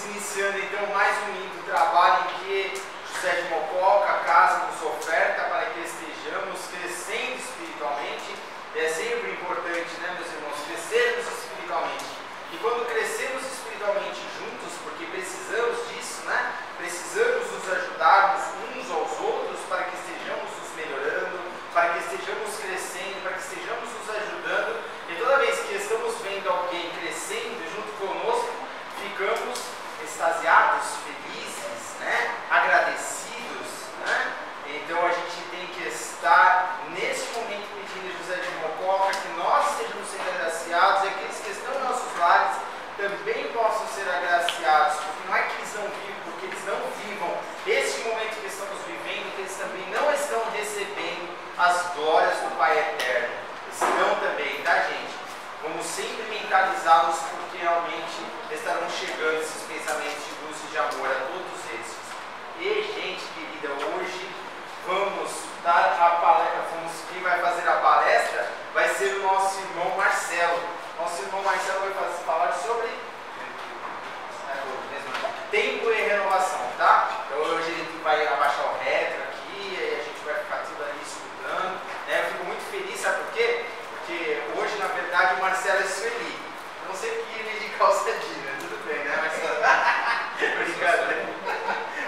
Estamos iniciando então mais um lindo trabalho em que José de Mococa, a casa, nos oferta para que estejamos crescendo espiritualmente. É sempre importante, né, meus irmãos, crescermos espiritualmente. E quando crescemos espiritualmente juntos, porque precisamos disso, né? Precisamos nos ajudarmos uns aos outros para que estejamos nos melhorando, para que estejamos crescendo, para que estejamos nos ajudando. E toda vez que estamos vendo alguém crescendo junto conosco, ficamos extasiados, felizes, né? Agradecidos, né? Então a gente tem que estar nesse momento pedindo a José de Mococa que nós sejamos sendo agraciados e aqueles que estão em nossos lares também possam ser agraciados, porque não é que eles não vivam, porque eles não vivam este momento que estamos vivendo, que eles também não estão recebendo as glórias do Pai Eterno. Estão também, tá, gente? Vamos sempre mentalizá-los, porque realmente estarão chegando esses pensamentos de luz e de amor a todos esses. E, gente querida, hoje vamos dar a palestra, quem vai fazer a palestra vai ser o nosso irmão Marcelo. Nosso irmão Marcelo vai falar sobre tempo e renovação, tá? Então hoje ele vai abaixar o retro aqui, e a gente vai ficar tudo ali escutando, né? Eu fico muito feliz, sabe por quê? Porque hoje, na verdade, o Marcelo é Sueli. Eu não sei porque ele é de calça jeans, né? Tudo bem, né, Marcelo? Brincadeira.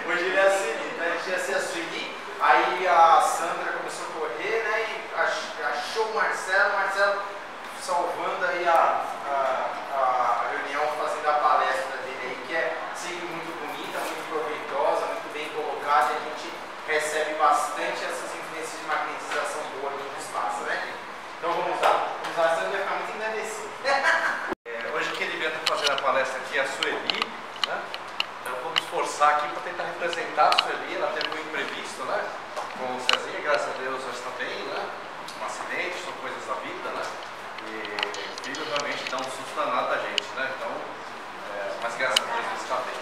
Hoje ele é a Sueli, né? A gente ia ser a Sueli, aí a Sandra começou a correr, né? E achou o Marcelo salvando aí a reunião, fazendo a palestra dele aí, que é sempre muito bonita, muito proveitosa, muito bem colocada, e a gente recebe bastante essas influências de magnetização boa aqui no espaço, né? Então vamos lá, a Sandra vai ficar muito engrandecida. Hoje quem devia estar fazendo a palestra aqui é a Sueli, né? Então vamos esforçar aqui para tentar representar a Sueli. Ela teve um imprevisto, né? Com o Cezinha, graças a Deus já está bem, né? Um acidente, são coisas da vida, né? E o filho realmente dá um susto danado da gente, né? Então, mas graças a Deus ele está bem.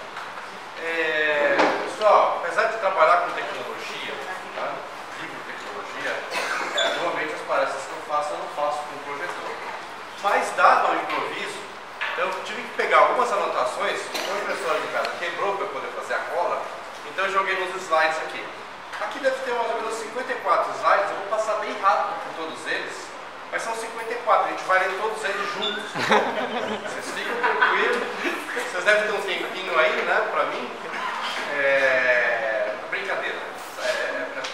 Pessoal, apesar de trabalhar com tecnologia, tá? Vivo tecnologia, normalmente as palestras que eu faço não faço com projetor. Mas dado ao improviso, eu tive que pegar algumas anotações, o impressor de casa quebrou para eu poder fazer a cola, então eu joguei nos slides aqui. Aqui deve ter mais ou menos 54 slides, eu vou passar bem rápido por todos eles, mas são 54, a gente vai ler todos eles juntos. Vocês ficam tranquilos, vocês devem ter um tempinho aí, né, para mim. Brincadeira,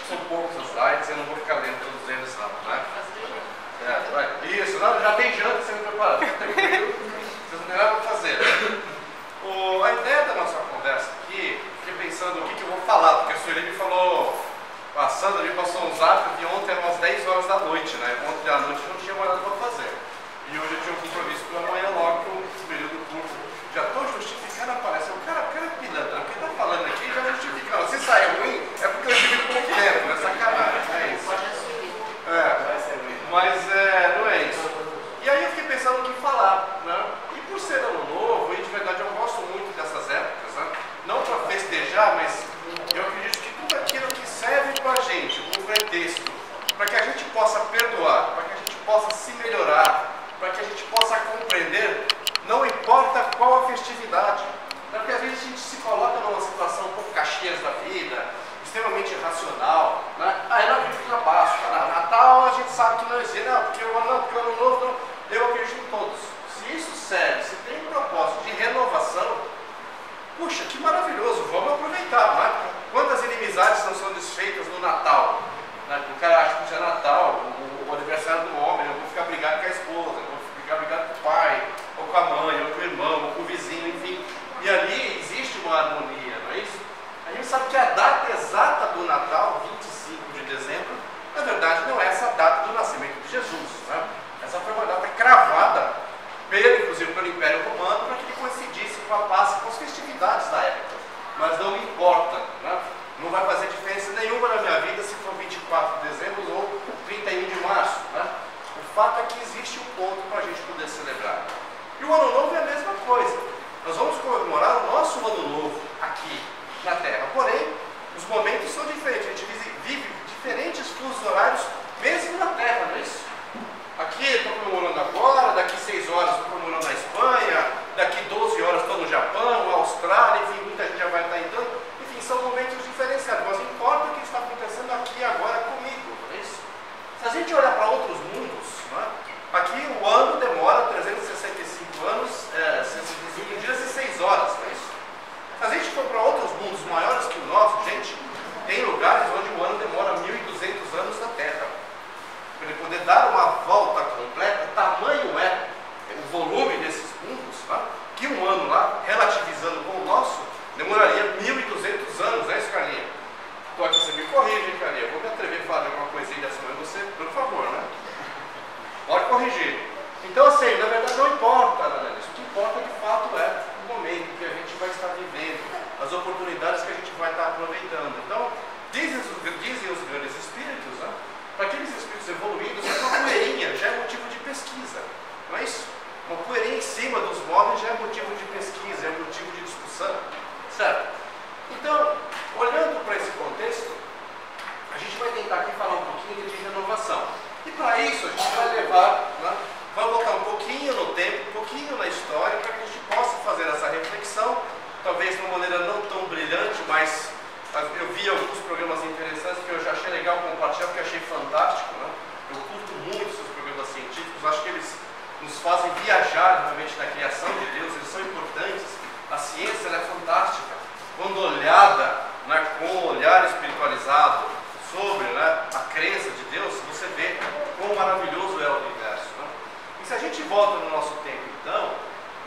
são poucos slides, eu não vou ficar lendo todos eles não, né? Isso, não, já tem janta sendo preparado, fica tranquilo, vocês não tem nada para fazer. A ideia da nossa conversa aqui, fiquei pensando o que eu vou falar, porque a Sueli me falou, a Sandra me passou um zap de ontem às 10 horas da noite, né? Ontem à noite eu não tinha mais nada para fazer. E hoje eu tinha um compromisso para amanhã logo, que o período curto. Já estou justificando a palestra. O cara é pilantra, quem está falando aqui já justificando. Se sair ruim, é porque eu tive pouco tempo, é sacanagem, é isso. Mas não é isso. E aí eu fiquei pensando no que falar, né? E por ser ano novo, e de verdade eu gosto muito dessas épocas, né? Não para festejar, mas eu acredito que tudo aquilo que serve para a gente, um pretexto, para que a gente possa perdoar, para que a gente possa se melhorar, para que a gente possa compreender, não importa qual a festividade. Porque às vezes a gente se coloca numa situação um pouco caxias da vida, extremamente irracional, né? Eu não acredito na Páscoa, na Natal a gente sabe que não existe, porque o ano novo não. Eu acredito em todos. Se isso serve, se tem um propósito de renovação, puxa, que maravilhoso, vamos aproveitar, né? Quantas inimizades não são desfeitas no Natal? Né? O cara acha que já é Natal, o aniversário do homem, eu vou ficar brigado com a esposa, eu vou ficar brigado com o pai, ou com a mãe, ou com o irmão, ou com o vizinho, enfim. E ali existe uma harmonia, não é isso? A gente sabe que a data exata do Natal, 25 de dezembro, na verdade não é essa data do nascimento de Jesus, né? Essa foi uma data cravada, inclusive pelo Império Romano, para que ele coincidisse com a Páscoa, com as festividades da época. Mas não importa, né? Não vai fazer diferença nenhuma na minha vida se for 24 de dezembro ou 31 de março, né? O fato é que existe um ponto para a gente poder celebrar. E o Ano Novo é a mesma coisa. Nós vamos comemorar o nosso Ano Novo aqui na Terra. Porém, os momentos são diferentes. A gente vive diferentes fusos horários, mesmo na Terra, não é isso? Aqui estou comemorando agora, daqui 6 horas estou comemorando na Espanha, daqui 12 horas estou no Japão, Austrália. Então, assim, na verdade não importa nada disso. O que importa de fato é o momento que a gente vai estar vivendo, as oportunidades que a gente vai estar aproveitando. Então, dizem os grandes espíritos, né? Para aqueles espíritos evoluídos, uma poeirinha já é motivo de pesquisa, não é isso? Uma poeirinha em cima dos móveis já é motivo de pesquisa, é motivo de discussão, certo? Então, olhando para esse contexto, a gente vai tentar aqui falar um pouquinho de renovação. E para isso a gente vai levar, né, vai voltar um pouquinho no tempo, um pouquinho na história, para que a gente possa fazer essa reflexão, talvez de uma maneira não tão brilhante, mas eu vi alguns programas interessantes que eu já achei legal compartilhar, porque achei fantástico, né? Eu curto muito esses programas científicos, acho que eles nos fazem viajar realmente na criação de Deus, eles são importantes. A ciência ela é fantástica, quando olhada, né, com um olhar espiritualizado sobre, né, a crença de Deus, você vê quão maravilhoso é o universo, né? E se a gente volta no nosso tempo, então,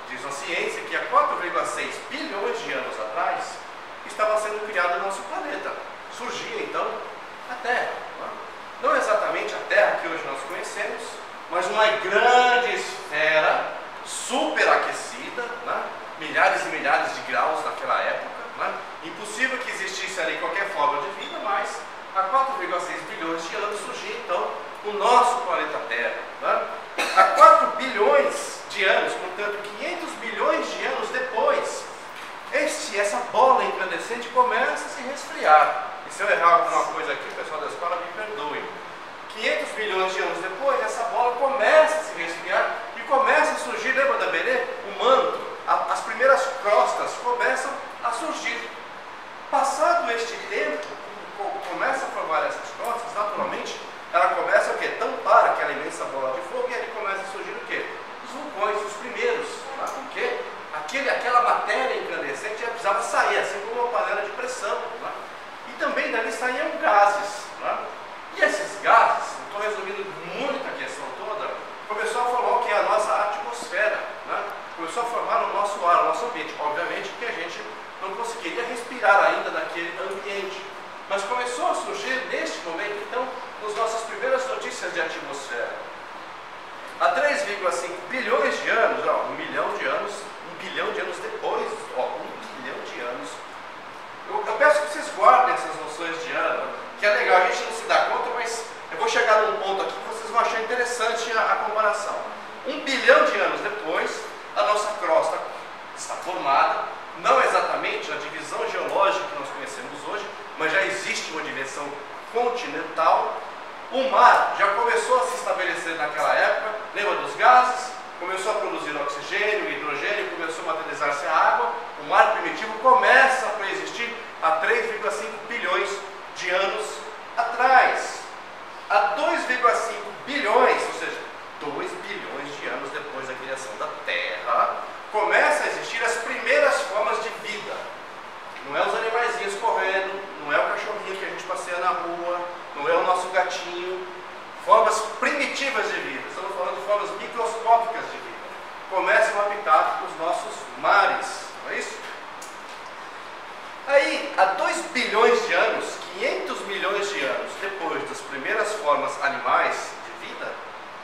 diz a ciência que há 4,6 bilhões de anos atrás estava sendo criado o nosso planeta. Surgia então a Terra. Não exatamente a Terra que hoje nós conhecemos, mas uma grande esfera superaquecida, né? Milhares e milhares de graus naquela época. Né? Impossível que existisse ali qualquer forma de vida, mas há 4,6 bilhões de anos surgia então o nosso planeta Terra. Né? Há 4 bilhões de anos, portanto 500 bilhões de anos depois, essa bola incandescente começa a se resfriar. E se eu errar alguma coisa aqui, o pessoal da escola me perdoe. 500 bilhões de anos depois, essa bola começa a se resfriar e começa a surgir, lembra da Berê? O manto, as primeiras crostas começam a surgir. Passado este tempo, começa a formar essas crostas, naturalmente, ela começa o quê? Tampar aquela imensa bola de fogo e ali começa a surgir o quê? Os vulcões, os primeiros. Tá? Por quê? Aquela matéria incandescente já precisava sair, assim como uma panela de pressão. Né? E também dali saíam gases. Né? E esses gases, estou resumindo muito a questão toda, começou a formar o que é a nossa atmosfera. Né? Começou a formar o nosso ar, o nosso ambiente. Obviamente que a gente não conseguiria respirar ainda naquele ambiente. Mas começou a surgir neste momento, então, nas nossas primeiras notícias de atmosfera. Há 3,5 bilhões de anos, ó, 1 milhão de anos, 1 bilhão de anos depois, ó, 1 bilhão de anos. Eu peço que vocês guardem essas noções de ano, que é legal, a gente não se dá conta, mas eu vou chegar num ponto aqui que vocês vão achar interessante a comparação. 1 bilhão de anos depois, a nossa crosta está formada, não exatamente na divisão geológica que nós conhecemos hoje, mas já existe uma dimensão continental. O mar já começou a se estabelecer naquela época, lembra dos gases? Começou a produzir oxigênio, hidrogênio, começou a materializar-se a água. O mar primitivo começa a coexistir há 3,5 bilhões de anos atrás. Há 2,5 bilhões, ou seja, 2 bilhões de anos depois da criação da Terra, começa a existir as primeiras formas de vida. Não é os animaizinhos correndo, não é o cachorrinho que a gente passeia na rua, não é o nosso gatinho. Formas primitivas de vida, estamos falando de formas microscópicas de vida. Começam a habitar os nossos mares, não é isso? Aí, há 2 bilhões de anos, 500 milhões de anos depois das primeiras formas animais de vida,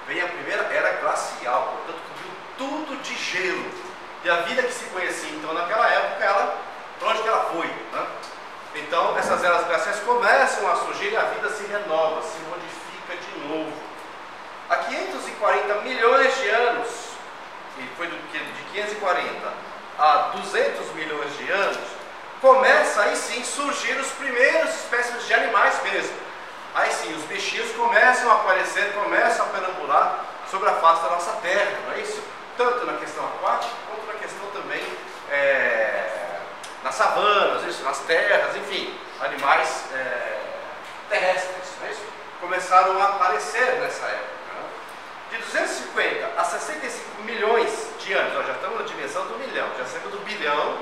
vem a primeira era glacial, portanto, cobriu tudo de gelo. E a vida que se conhecia, então, naquela época, para onde que ela foi? Né? Então, essas eras glaciais começam a surgir e a vida se renova, se modifica de novo. Há 540 milhões de anos, e foi de 540 a 200 milhões de anos, começa aí sim surgir os primeiros espécies de animais mesmo. Aí sim, os bichinhos começam a aparecer, começam a perambular sobre a face da nossa terra, não é isso? Tanto na questão aquática, quanto na questão também nas savanas, isso, nas terras, enfim, animais terrestres, não é isso? Começaram a aparecer nessa época. Né? De 250 a 65 milhões de anos, ó, já estamos na dimensão do milhão, já saímos do bilhão,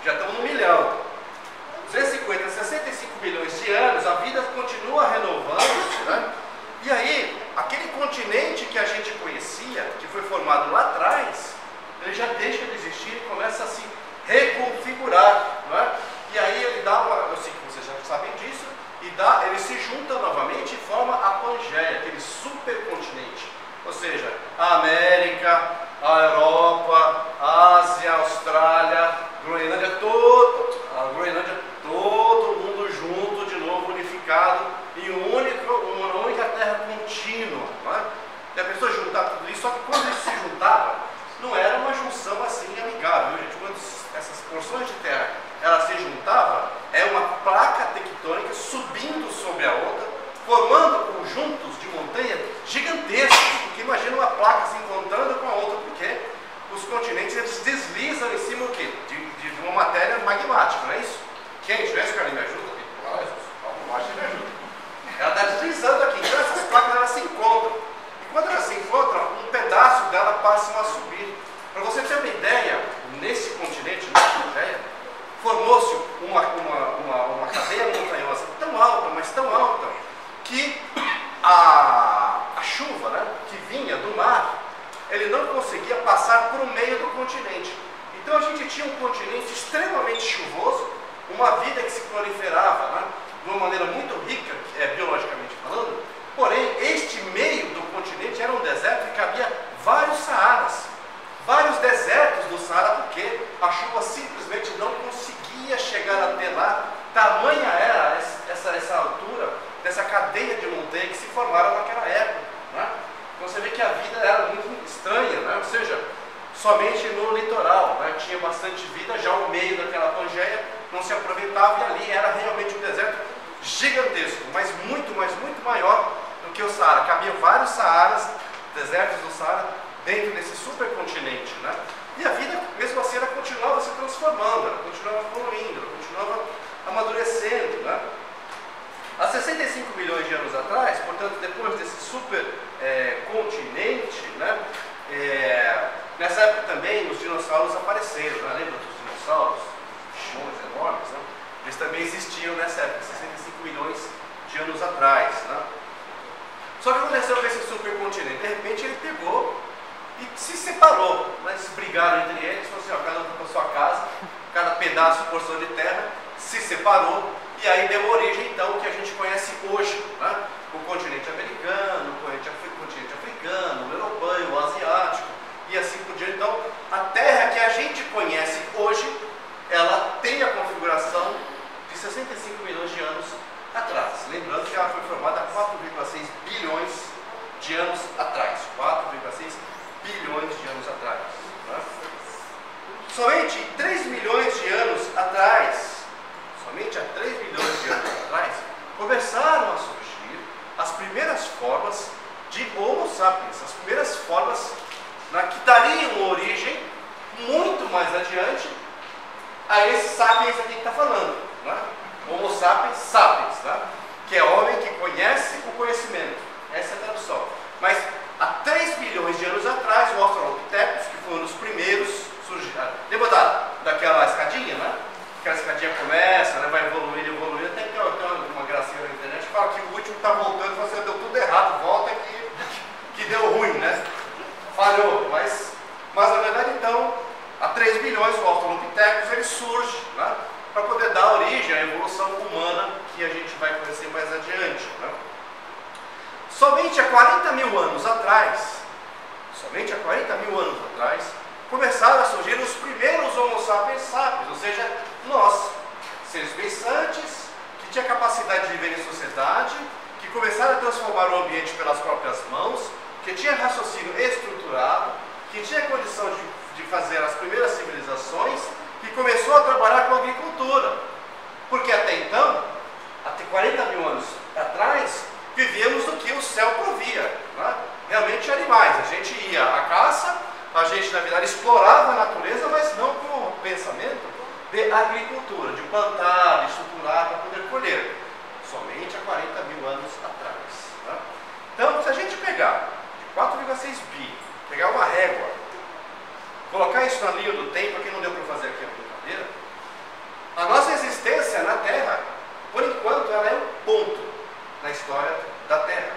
já estamos no milhão. 250 a 65 milhões de anos, a vida continua renovando-se, né? E aí, aquele continente que a gente conhecia, que foi formado lá atrás, ele já deixa de existir e começa a se reconfigurar, não é? E aí ele dá uma, eu sei que vocês já sabem disso, ele se junta novamente e forma a Pangeia, aquele supercontinente. Ou seja, a América América, a Europa, a Ásia, a Austrália, Groenlândia, todo mundo junto, de novo, unificado, em uma única terra contínua. Não é? E a pessoa juntar tudo isso, só que quando isso se juntava, não era uma junção assim amigável, gente. Quando essas porções de terra elas se juntavam, é uma placa tectônica subindo sobre a outra, formando conjuntos de montanha gigantescos, porque imagina uma placa se encontrando com a outra, porque os continentes eles deslizam em cima do quê? De uma matéria magmática, não é isso? Quente, não é isso, cara? Me ajuda? Me ajuda. Ela está deslizando aqui, então essas placas elas se encontram. E quando elas se encontram, um pedaço dela passa a subir. Para você ter uma ideia, nesse continente, na Pangeia, formou-se uma cadeia montanhosa tão alta, mas tão alta, que a chuva, né, que vinha do mar, ele não conseguia passar por meio do continente. Então a gente tinha um continente extremamente chuvoso, uma vida que se proliferava, né, de uma maneira muito rica, biologicamente falando, porém este meio do continente era um deserto que cabia vários Saaras, vários desertos do Saara, porque a chuva simplesmente não conseguia chegar até lá, tamanha era essa altura dessa cadeia de montanha que se formaram naquela época. Né? Então você vê que a vida era muito estranha, né? Ou seja, somente no litoral, né? Tinha bastante vida, já o meio daquela Pangeia não se aproveitava, e ali era realmente um deserto gigantesco, mas muito maior do que o Saara. Cabiam vários Saaras, desertos do Saara, dentro desse supercontinente. Né? E a vida, mesmo assim, ela continuava se transformando, ela continuava evoluindo, ela continuava amadurecendo. Né? Há 65 milhões de anos atrás, portanto, depois desse supercontinente, né? Nessa época também os dinossauros apareceram. Né? Lembra dos dinossauros? Bichões enormes, né? Eles também existiam nessa época, 65 milhões de anos atrás. Né? Só que aconteceu com esse supercontinente, de repente ele pegou e se separou. Né? Eles brigaram entre eles, falaram assim, ó, cada um foi para sua casa, cada pedaço, porção de terra, se separou, e aí deu origem então ao que a gente conhece hoje. Né? O continente americano, o continente africano, o europeu, o asiático, e assim por diante. Então, a terra que a gente conhece hoje, ela tem a configuração de 65 milhões de anos atrás. Lembrando que ela foi formada há 4,6 bilhões de anos atrás. 4,6 bilhões de anos atrás. Né? Somente 3 milhões de anos atrás, somente há 3 milhões de anos atrás, começaram a surgir as primeiras formas de Homo sapiens, as primeiras formas, né, que dariam origem muito mais adiante a esse sapiens aqui que está falando. Né? Homo sapiens sapiens, né? Que é homem que conhece o conhecimento. Essa é a tradução. Mas há 3 bilhões de anos atrás, o Australopithecus, que foi um dos primeiros, surgiu. Lembra daquela escadinha, né? Aquela escadinha começa, né? Vai evoluindo, até que tem uma gracinha na internet que fala que o último está voltando e você deu tudo errado, volta que deu ruim, né? Falhou, mas na verdade então, há 3 bilhões, o Australopithecus, ele surge, né? Para poder dar origem à evolução humana que a gente vai conhecer mais adiante. Né? Somente há 40 mil anos atrás, começaram a surgir os primeiros Homo sapiens sapiens, ou seja, nós, seres pensantes, que tinha capacidade de viver em sociedade, que começaram a transformar o ambiente pelas próprias mãos, que tinha raciocínio estruturado, que tinha condição de fazer as primeiras civilizações, que começou a trabalhar com a agricultura. Porque até então, até 40 mil anos atrás, vivíamos do que o céu provia. Né? Realmente animais. A gente ia à caça, a gente na verdade explorava a natureza, mas não com o pensamento de agricultura, de plantar, de estruturar para poder colher. Somente há 40 mil anos atrás. Né? Então, se a gente pegar de 4,6 bi, pegar uma régua, colocar isso na linha do tempo, que não deu para fazer aqui a brincadeira, a nossa existência na Terra, por enquanto, ela é um ponto na história da Terra.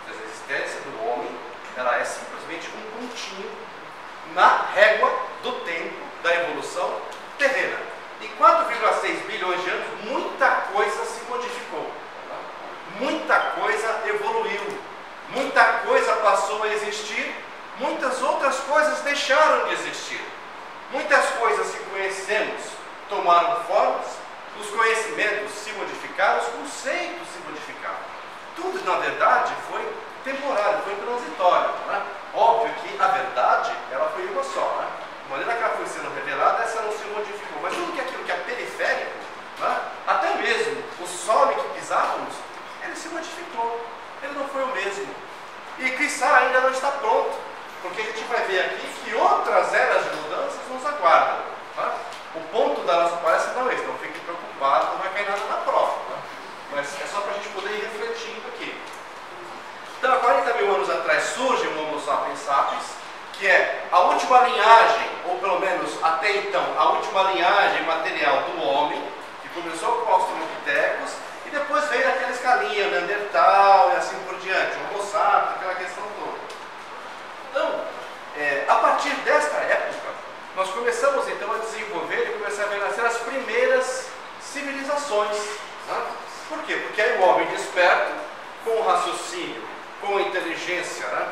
A existência do homem, ela é simplesmente um pontinho na régua do tempo da evolução terrena. Em 4,6 bilhões de anos, muita coisa se modificou. Muita coisa evoluiu. Muita coisa passou a existir. muitas outras coisas deixaram de existir. Muitas coisas que conhecemos tomaram formas, os conhecimentos se modificaram, os conceitos se modificaram. Tudo, na verdade, foi temporário, foi transitório. Né? Óbvio que a verdade, ela foi uma só. Né? De maneira que ela foi sendo revelada, essa não se modificou. Mas tudo que aquilo que é periférico, né? Até mesmo o solo que pisávamos, ele se modificou. Ele não foi o mesmo. E quiçá ainda não está pronto. Porque a gente vai ver aqui que outras eras de mudanças nos aguardam. Né? O ponto da nossa palestra não é esse, então fique preocupado, não vai cair nada na prova. Né? Mas é só para a gente poder ir refletindo aqui. Então, há 40 mil anos atrás surge o Homo sapiens sapiens, que é a última linhagem, ou pelo menos até então, a última linhagem material do homem, que começou com o Australopithecus, e depois veio aquela escalinha, Neandertal e assim por diante, Homo sapiens, aquela questão toda. Então, a partir desta época, nós começamos então a desenvolver e começar a ver nascer as primeiras civilizações. Né? Por quê? Porque aí o homem desperto, com o raciocínio, com a inteligência, né,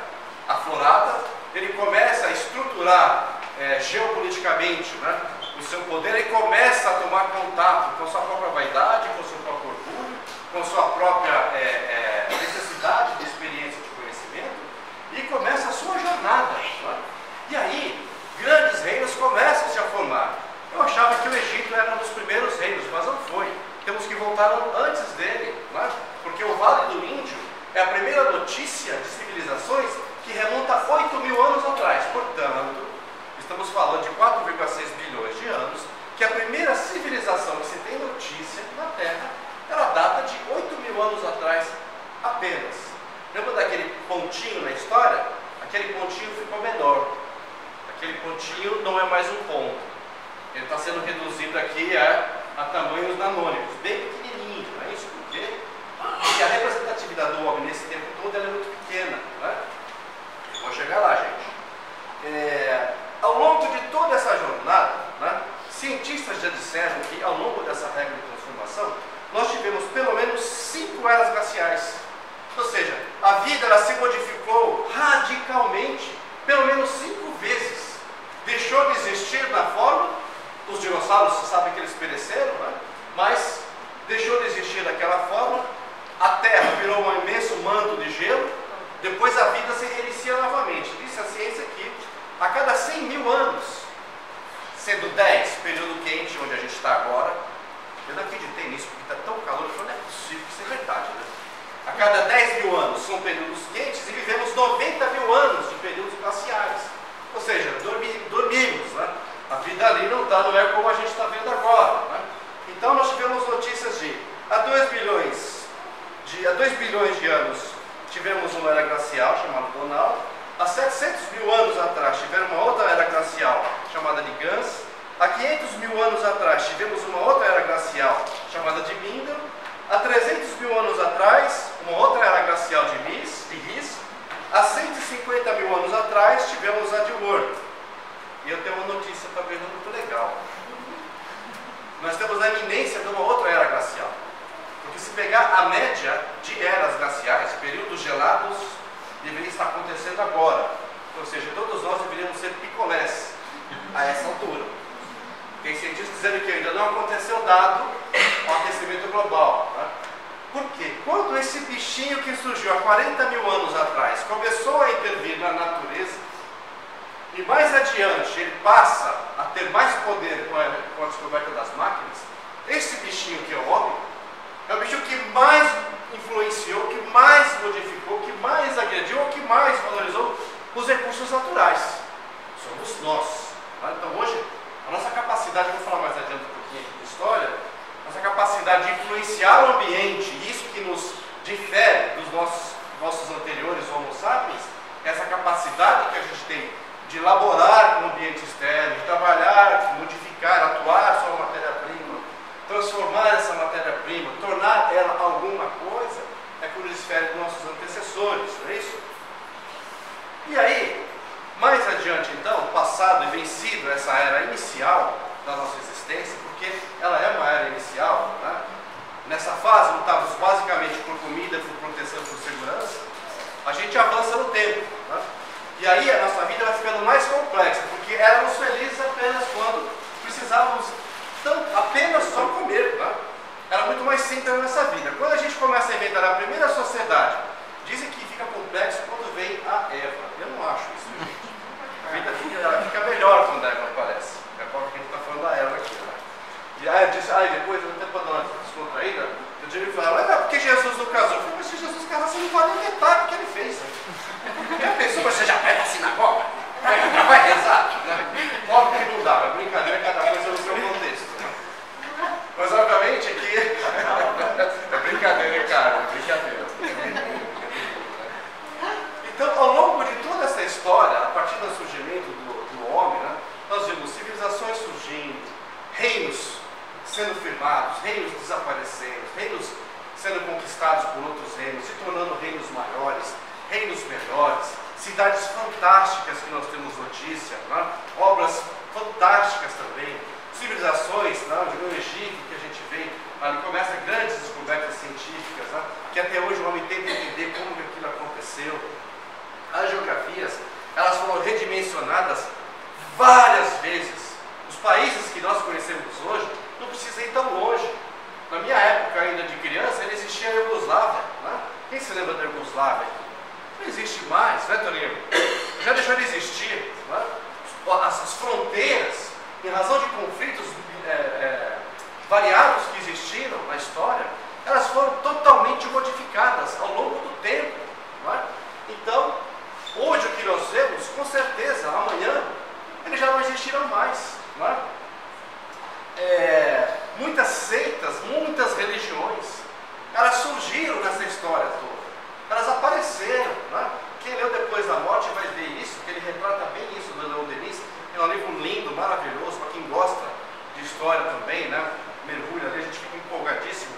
aflorada, ele começa a estruturar geopoliticamente, né, o seu poder e começa a tomar contato com a sua própria vaidade, com o seu próprio orgulho, com a sua própria necessidade de experiência de conhecimento e começa a sua jornada. Né? E aí, grandes reinos começam a se formar. Eu achava que o Egito era um dos primeiros reinos, mas não foi. Temos que voltar antes dele, né? Porque o Vale do Índio é a primeira notícia de civilizações que remonta a 8 mil anos atrás. Portanto, estamos falando de 4,6 bilhões de anos, que a primeira civilização que se tem notícia na Terra, ela data de 8 mil anos atrás apenas. Lembra daquele pontinho na história? Aquele pontinho ficou menor. Aquele pontinho não é mais um ponto. Ele está sendo reduzido aqui a tamanhos nanônicos, bem pequenininho, não é isso? Porque a representatividade do homem nesse tempo todo ela é muito pequena. Né? Vou chegar lá, gente. Ao longo de toda essa jornada, né, cientistas já disseram que ao longo dessa regra de transformação, nós tivemos pelo menos 5 eras glaciais. Ou seja, a vida ela se modificou radicalmente, pelo menos 5 vezes. Deixou de existir na forma, os dinossauros, vocês sabem que eles pereceram, né? Mas deixou de existir daquela forma, a Terra virou um imenso manto de gelo, depois a vida se reinicia novamente. Diz a ciência que a cada 100 mil anos, sendo 10 período quente, onde a gente está agora, eu não acreditei nisso, porque está tão calor, que não é possível que isso é verdade, né? A cada 10 mil anos são períodos quentes e vivemos 90 mil anos de períodos glaciais. Ou seja, dormimos, né? A vida ali não é como a gente está vendo agora. Né? Então nós tivemos notícias de há 2 bilhões de anos tivemos uma era glacial chamada Donald. Há 700 mil anos atrás tivemos uma outra era glacial chamada de Gans. Há 500 mil anos atrás tivemos uma outra era glacial chamada de Mindel. Há 300 mil anos atrás, uma outra era glacial de Riss. Há 150 mil anos atrás tivemos a de World. E eu tenho uma notícia talvez não muito legal. Nós estamos na iminência de uma outra era glacial. Porque se pegar a média de eras glaciais, períodos gelados, deveria estar acontecendo agora. Ou seja, todos nós deveríamos ser picolés a essa altura. Tem cientistas dizendo que ainda não aconteceu dado o aquecimento global. Né? Por quê? Quando esse bichinho que surgiu há 40 mil anos atrás começou a intervir na natureza, e mais adiante ele passa a ter mais poder com a descoberta das máquinas, esse bichinho que é o homem, é o bichinho que mais influenciou, que mais modificou, que mais agrediu, que mais valorizou os recursos naturais. Somos nós. Tá? Então hoje, a nossa capacidade, eu vou falar mais adiante um pouquinho de história, nossa capacidade de influenciar o ambiente, isso que nos difere dos nossos anteriores Homo sapiens, essa capacidade que a gente tem de elaborar no ambiente externo, de trabalhar, modificar, atuar sobre a matéria-prima, transformar essa matéria-prima, tornar ela alguma coisa, é que nos difere dos nossos antecessores, não é isso? E aí, mais adiante então, passado e vencido essa era inicial da nossa existência, porque ela é uma era inicial, né? Nessa fase lutávamos basicamente por comida, por proteção, por segurança, a gente avança no tempo, né? E aí a nossa vida vai ficando mais complexa, porque éramos felizes apenas quando precisávamos apenas só comer, né? Era muito mais simples nessa vida. Quando a gente começa a inventar a primeira sociedade, dizem que fica complexo quando vem a Eva. Eu não acho isso, gente. A vida ela fica melhor quando a Eva aparece. É porque a gente está falando da Eva aqui, né? E aí disse, depois, não tem para dar uma descontraída, eu diria que falava, por que Jesus não casou? Eu falei, mas se Jesus casasse, não vale nem metade do que ele fez. Né? Já pensou, você já vai para a sinagoga? Vai rezar? Né? Óbvio que não dá, mas brincadeira, cada coisa no seu contexto. Né? Mas obviamente que. É brincadeira, cara, é brincadeira. Então, ao longo de toda essa história, a partir do surgimento do homem, né, nós vimos civilizações surgindo, reinos sendo firmados, reinos desaparecendo, reinos sendo conquistados por outros reinos, se tornando reinos maiores, reinos melhores, cidades fantásticas que nós temos notícia, né? Obras fantásticas também, civilizações, né? No Egito que a gente vê, ali começam grandes descobertas científicas, né? Que até hoje o homem tenta entender como aquilo aconteceu. As geografias, elas foram redimensionadas várias vezes. Os países que nós conhecemos hoje não precisa ir tão longe. Na minha época ainda de criança, ainda existia a Iugoslávia, né? Quem se lembra da Iugoslávia? Não existe mais, né, Toninho? Já deixou de existir. Né? As fronteiras, em razão de conflitos variados que existiram na história, elas foram totalmente modificadas ao longo do tempo. Né? Então, hoje o que nós vemos, com certeza, amanhã, eles já não existirão mais. Né? Muitas seitas, muitas religiões, elas surgiram nessa história toda. Elas apareceram, né? Quem leu Depois da Morte vai ver isso, que ele retrata bem isso do Leon Denis. É um livro lindo, maravilhoso, para quem gosta de história também, né? Mergulha ali, a gente fica empolgadíssimo.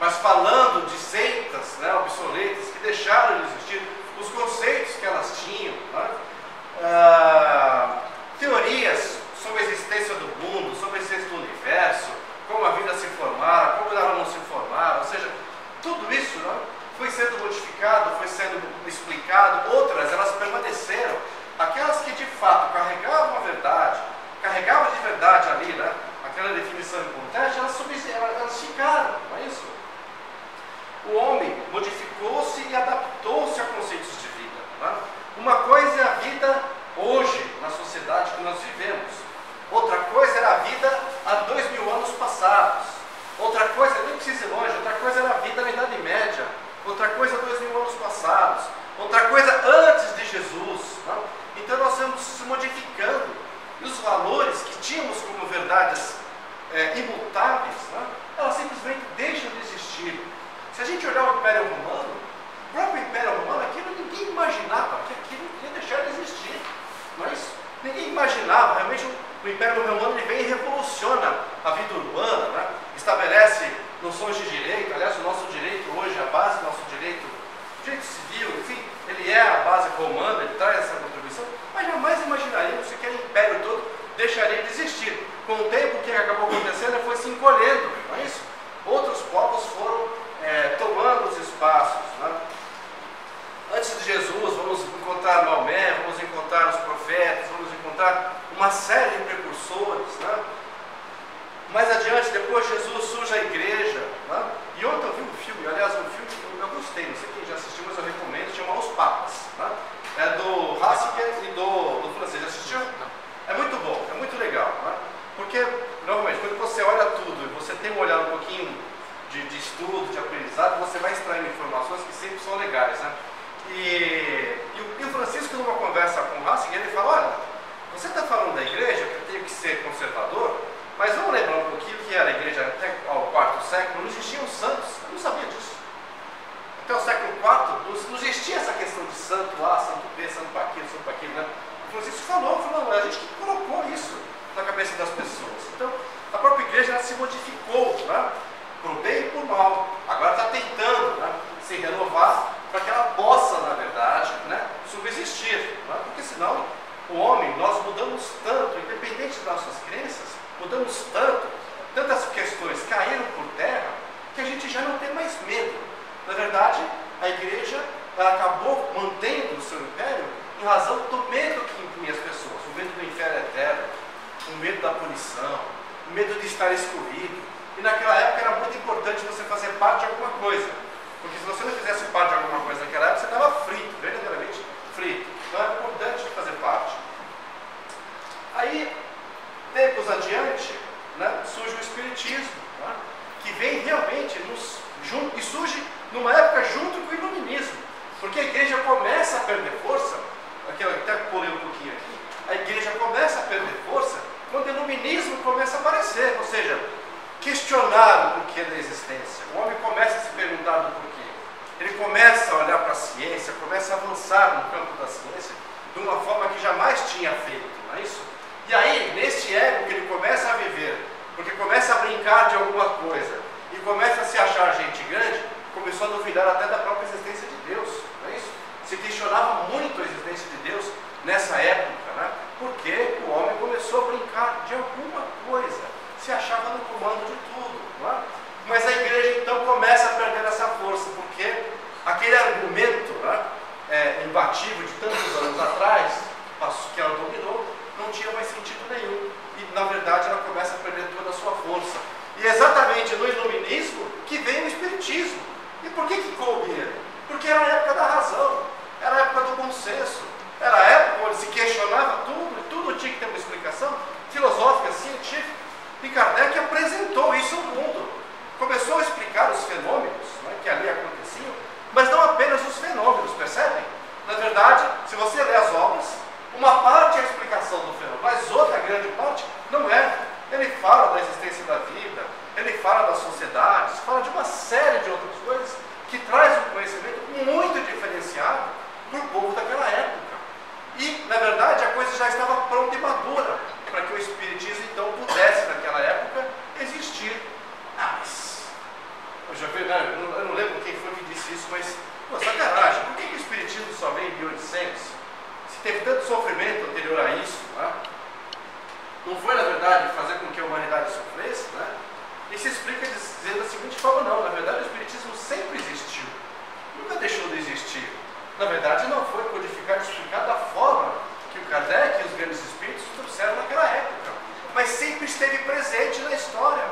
Mas falando de seitas, né, obsoletas, que deixaram de existir, os conceitos que elas tinham, né? Teorias sobre a existência do mundo, sobre a existência do universo, como a vida se formara, como ela não se formara, ou seja, tudo isso, né, foi sendo modificado, foi sendo explicado. Outras, elas permaneceram. Aquelas que de fato carregavam a verdade, carregavam de verdade ali, né, aquela definição importante, elas ficaram, não é isso? O homem modificou-se e adaptou-se a conceitos de vida. Né? Uma coisa é a vida hoje, na sociedade que nós vivemos. Outra coisa era a vida há 2000 anos passados. Outra coisa, nem precisa ir longe, outra coisa era a vida na Idade Média. Outra coisa 2000 anos passados. Outra coisa antes de Jesus. Né? Então nós vamos se modificando. E os valores que tínhamos como verdades imutáveis, né? Elas simplesmente deixam de existir. Se a gente olhar o Império Romano, o próprio Império Romano, aquilo ninguém imaginava que aquilo ia deixar de existir. Não é isso? Ninguém imaginava. Realmente o Império Romano ele vem e revoluciona a vida urbana, né? Estabelece noções de direito. Aliás, o nosso direito hoje, a base do nosso direito civil, enfim, ele é a base romana, ele traz essa contribuição, mas jamais imaginaríamos que aquele império todo deixaria de existir. Com o tempo, o que acabou acontecendo foi se encolhendo, não é isso? Outros povos foram tomando os espaços. Né? Antes de Jesus, vamos encontrar Maomé, vamos encontrar os profetas, vamos encontrar uma série de precursores. Né? Mais adiante, depois de Jesus, surge a igreja. Né? E ontem eu vi um filme, aliás, um filme que eu gostei, não sei quem já assistiu, mas eu recomendo, chama Os Papas. Né? É do Ratzinger e do francês. Já assistiu? É muito bom, é muito legal. Né? Porque, normalmente, quando você olha tudo e você tem um olhar um pouquinho de estudo, de aprendizado, você vai extraindo informações que sempre são legais. Né? E o Francisco, numa conversa com o Ratzinger, ele fala, olha, você está falando da igreja, que eu tenho que ser conservador, mas vamos lembrar um pouquinho que era a igreja até ao IV século, não existiam santos, eu não sabia disso. Até o século IV, não existia essa questão de santo A, santo B, santo para aquilo, né? O Francisco falou, a gente que colocou isso na cabeça das pessoas. Então, a própria igreja ela se modificou, né? Por bem e por mal. Agora está tentando, né, se renovar para que ela possa, na verdade, né, subsistir. Né? Porque senão, o homem, nós mudamos tanto, independente das nossas crenças, mudamos tanto, tantas questões caíram por terra, que a gente já não tem mais medo. Na verdade, a igreja ela acabou mantendo o seu império em razão do medo que impunha as pessoas, o medo do inferno eterno, o medo da punição, o medo de estar excluído. E naquela época era muito importante você fazer parte de alguma coisa, porque se você não fizesse parte de alguma coisa naquela época, você estava frito, verdadeiramente frito. Então era importante fazer parte. Aí, tempos adiante, né, surge o Espiritismo, né, que vem realmente e surge numa época junto com o Iluminismo, porque a igreja começa a perder força, aqui eu até pulei um pouquinho aqui, a igreja começa a perder força quando o Iluminismo começa a aparecer, ou seja, questionar o porquê da existência. O homem começa a se perguntar do porquê. Ele começa a olhar para a ciência, começa a avançar no campo da ciência de uma forma que jamais tinha feito, não é isso? E aí, neste ego que ele começa a viver, porque começa a brincar de alguma coisa e começa a se achar gente grande, começou a duvidar até da própria existência de Deus, não é isso? Se questionava muito a existência de Deus nessa época, né? Porque o homem começou a brincar de alguma coisa, se achava no comando de tudo, não é? Mas a igreja então começa a perder essa força, porque aquele argumento, né, imbatível de tantos anos atrás, que ela dominou, não tinha mais sentido nenhum. E na verdade ela começa a perder toda a sua força. E é exatamente no Iluminismo que vem o Espiritismo. E por que coube ele? Porque era a época da razão, era a época do bom senso, era a época onde se questionava tudo, e tudo tinha que ter uma explicação filosófica, científica. E Kardec apresentou isso ao mundo. Começou a explicar os fenômenos, né, que ali aconteciam, mas não apenas os fenômenos, percebem? Na verdade, se você lê as obras, uma parte é a explicação do fenômeno, mas outra grande parte não é. Ele fala da existência da vida, ele fala das sociedades, fala de uma série de outras coisas que traz um conhecimento muito diferenciado para o povo daquela época. E, na verdade, a coisa já estava pronta e madura para que o Espiritismo, então, pudesse, naquela época, existir. Mas, eu já vi, né, eu não lembro quem foi que disse isso, mas, pô, sacanagem, por que o Espiritismo só vem em 1800? Se teve tanto sofrimento anterior a isso, né? Não foi, na verdade, fazer com que a humanidade sofresse, né? E se explica dizendo da seguinte forma: não, na verdade o Espiritismo sempre existiu, nunca deixou de existir. Na verdade não foi codificado e explicado da forma que o Kardec e os grandes espíritos trouxeram naquela época, mas sempre esteve presente na história.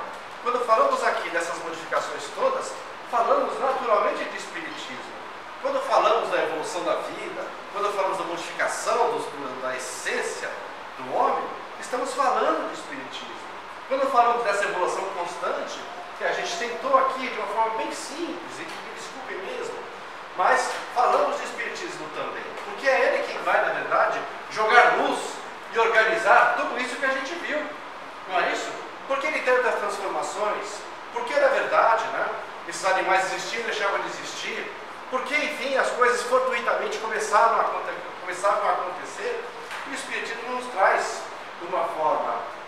Quando falamos aqui dessas modificações todas, falamos naturalmente de Espiritismo. Quando falamos da evolução da vida, quando falamos da modificação da essência do homem, estamos falando de Espiritismo. Quando falamos dessa evolução constante, que a gente tentou aqui de uma forma bem simples, e me desculpem mesmo, mas falamos de Espiritismo também, porque é ele quem vai, na verdade, jogar luz e organizar tudo isso que a gente viu, não é isso? Porque ele teve das transformações, porque na verdade, né, esses animais existiam e deixavam de existir, porque, enfim, as coisas fortuitamente começavam a acontecer, e o Espiritismo nos traz, de uma forma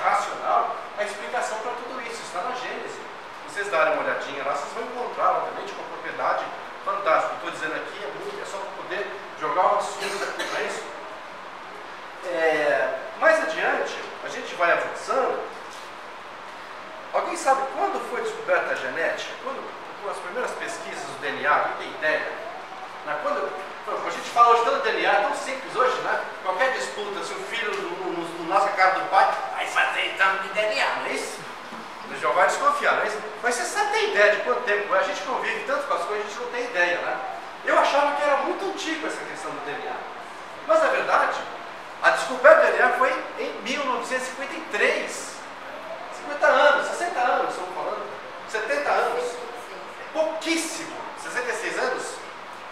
racional, a explicação para tudo isso. Está na Gênese. Se vocês darem uma olhadinha lá, vocês vão encontrar, obviamente, com propriedade fantástica. Estou dizendo aqui, é só para poder jogar um assunto aqui, não é isso? Mais adiante, a gente vai avançando. Alguém sabe quando foi descoberta a genética? Quando as primeiras pesquisas do DNA, alguém tem ideia? A gente fala hoje tanto do DNA, é tão simples hoje, né? Qualquer disputa, se o filho não nasce a cara do pai, vai fazer exame de DNA, não é isso? Já vai desconfiar, não é isso? Mas você sabe ter ideia de quanto tempo? A gente convive tanto com as coisas, a gente não tem ideia, né? Eu achava que era muito antigo essa questão do DNA. Mas, na verdade, a descoberta do DNA foi em 1953. 50 anos, 60 anos, estamos falando. 70 anos. Pouquíssimo. 66 anos?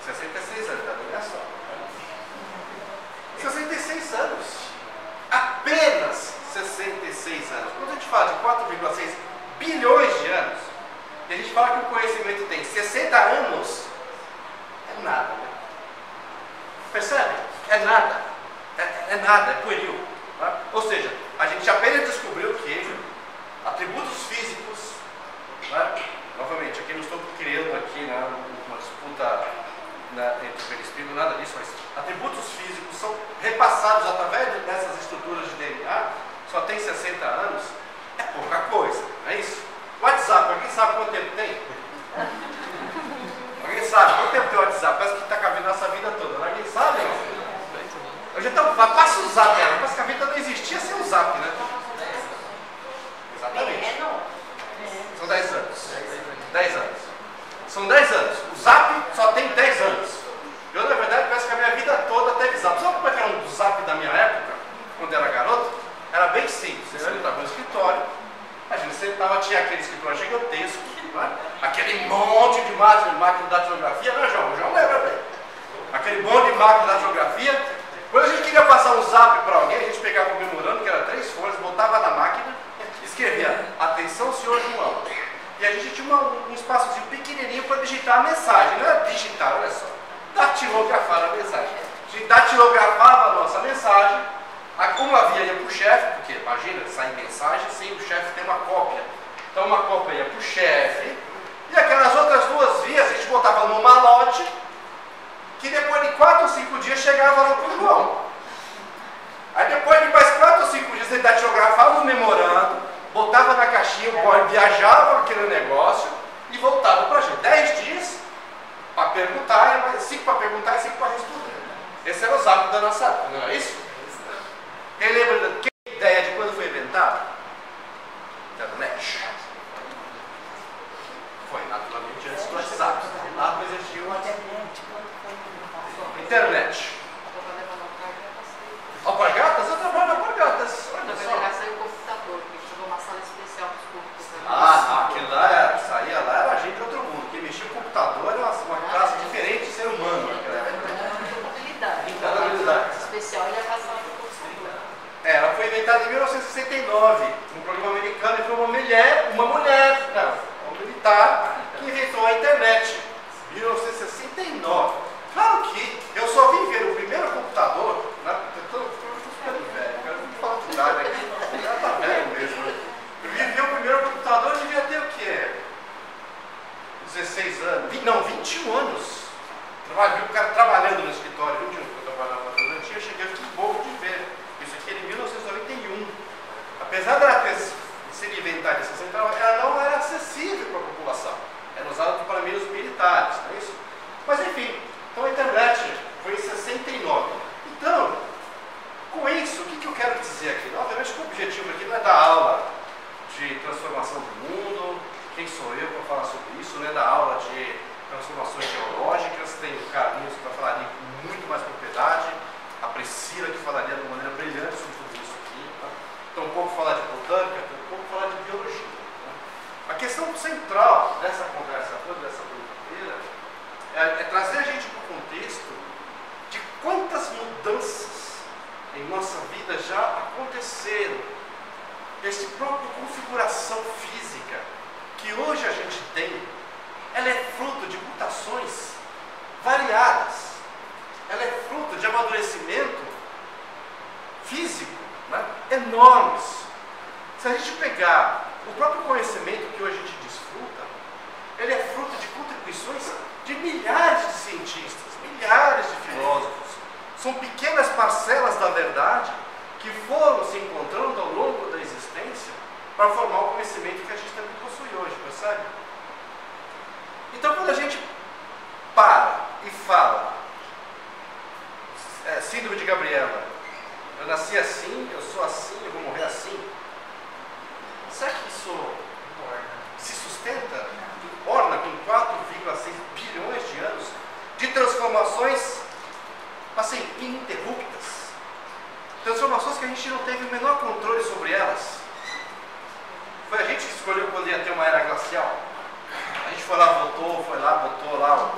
66 anos, tá vendo só? 66 anos. Apenas 66 anos. Quando a gente fala de 4,6 bilhões de anos, e a gente fala que o conhecimento tem 60 anos, é nada, né? Percebe? É nada. É nada, é pueril. Né? Ou seja, a gente apenas descobriu que atributos físicos, né? Novamente, aqui não estou criando aqui, né, uma disputa, né, entre o espírito, nada disso, mas atributos físicos são repassados através dessas estruturas de DNA, só tem 60 anos, é pouca coisa, não é isso? WhatsApp, alguém sabe quanto tempo tem? Alguém sabe quanto tempo tem o WhatsApp? Parece que está cabendo a nossa vida toda, né? Alguém sabe? Então tinha aquele escritório gigantesco, né? Aquele monte de máquina de datilografia, né, João? O João lembra bem. Aquele monte de máquina de datilografia. Quando a gente queria passar um zap para alguém, a gente pegava o memorando, que era 3 folhas, botava na máquina, escrevia: atenção, senhor João. E a gente tinha um espaçozinho pequenininho para digitar a mensagem. Não era digitar, olha só. Datilografar a mensagem. A gente datilografava a nossa mensagem. Uma via ia para o chefe, porque imagina, sair mensagem sem o chefe ter uma cópia. Então uma cópia ia para o chefe. E aquelas outras 2 vias a gente botava no malote, que depois de 4 ou 5 dias chegava lá para o João. Aí depois de mais 4 ou 5 dias ele datilografava o memorando, botava na caixinha, o boy viajava aquele negócio e voltava para a gente. 10 dias para perguntar, 5 para perguntar e 5 para responder. Esse era o zap da nossa época, não é isso? Quem lembra que ideia de quando foi inventado? Internet. Foi naturalmente antes do WhatsApp. Lá não existia o WhatsApp. Internet. Alpargatas? Eu trabalho na Alpargatas. Olha só. Navegação em computador, porque chegou uma sala especial para os computadores. Aquilo lá saía lá, era gente de outro mundo. Quem mexia o computador era uma classe diferente de ser humano. Contabilidade. Especial ele ia passar para o computador. Ela foi inventada em 1969, um programa americano, e foi uma militar, que inventou a internet. 1969. Claro que eu só vim ver o primeiro computador, né? Eu estou ficando velho, eu não falo de idade aqui, já está velho mesmo. Eu vim ver o primeiro computador e devia ter o quê? 16 anos, não, 21 anos. Vi o cara trabalhando no escritório, 21 anos que eu trabalhava na Atlantia, eu cheguei aqui bobo de ver. Isso aqui era em 1991. Apesar dela ter sido inventada em 69, ela não era acessível para a população. Era usada para meios militares, não é isso? Mas enfim, então a internet foi em 69. Então, com isso, o que eu quero dizer aqui? Obviamente que o objetivo aqui não é dar aula de transformação do mundo, quem sou eu para falar sobre isso, não é dar aula de transformações geológicas, tem o Carlinhos que vai falar com muito mais propriedade, a Priscila que falaria de uma maneira brilhante sobre tudo isso aqui, tá? Então um pouco falar de botânica, um pouco falar de biologia. Tá? A questão central dessa conversa toda, dessa brincadeira, é trazer a gente para o contexto de quantas mudanças em nossa vida já aconteceram, essa própria configuração física que hoje a gente tem, ela é fruto de mutações variadas, ela é fruto de amadurecimento físico, né, enormes. Se a gente pegar o próprio conhecimento que hoje a gente desfruta, ele é fruto de contribuições de milhares de cientistas, milhares de filósofos. São pequenas parcelas da verdade que foram se encontrando ao longo da existência para formar o conhecimento que a gente também possui hoje, percebe? Então, quando a gente para e fala, síndrome de Gabriela, eu nasci assim, eu sou assim, eu vou morrer assim, será que isso se sustenta? Orna com 4,6 bilhões de anos de transformações, assim, ininterruptas. Transformações que a gente não teve o menor controle sobre elas. Foi a gente que escolheu quando ia ter uma era glacial. A gente foi lá, botou lá,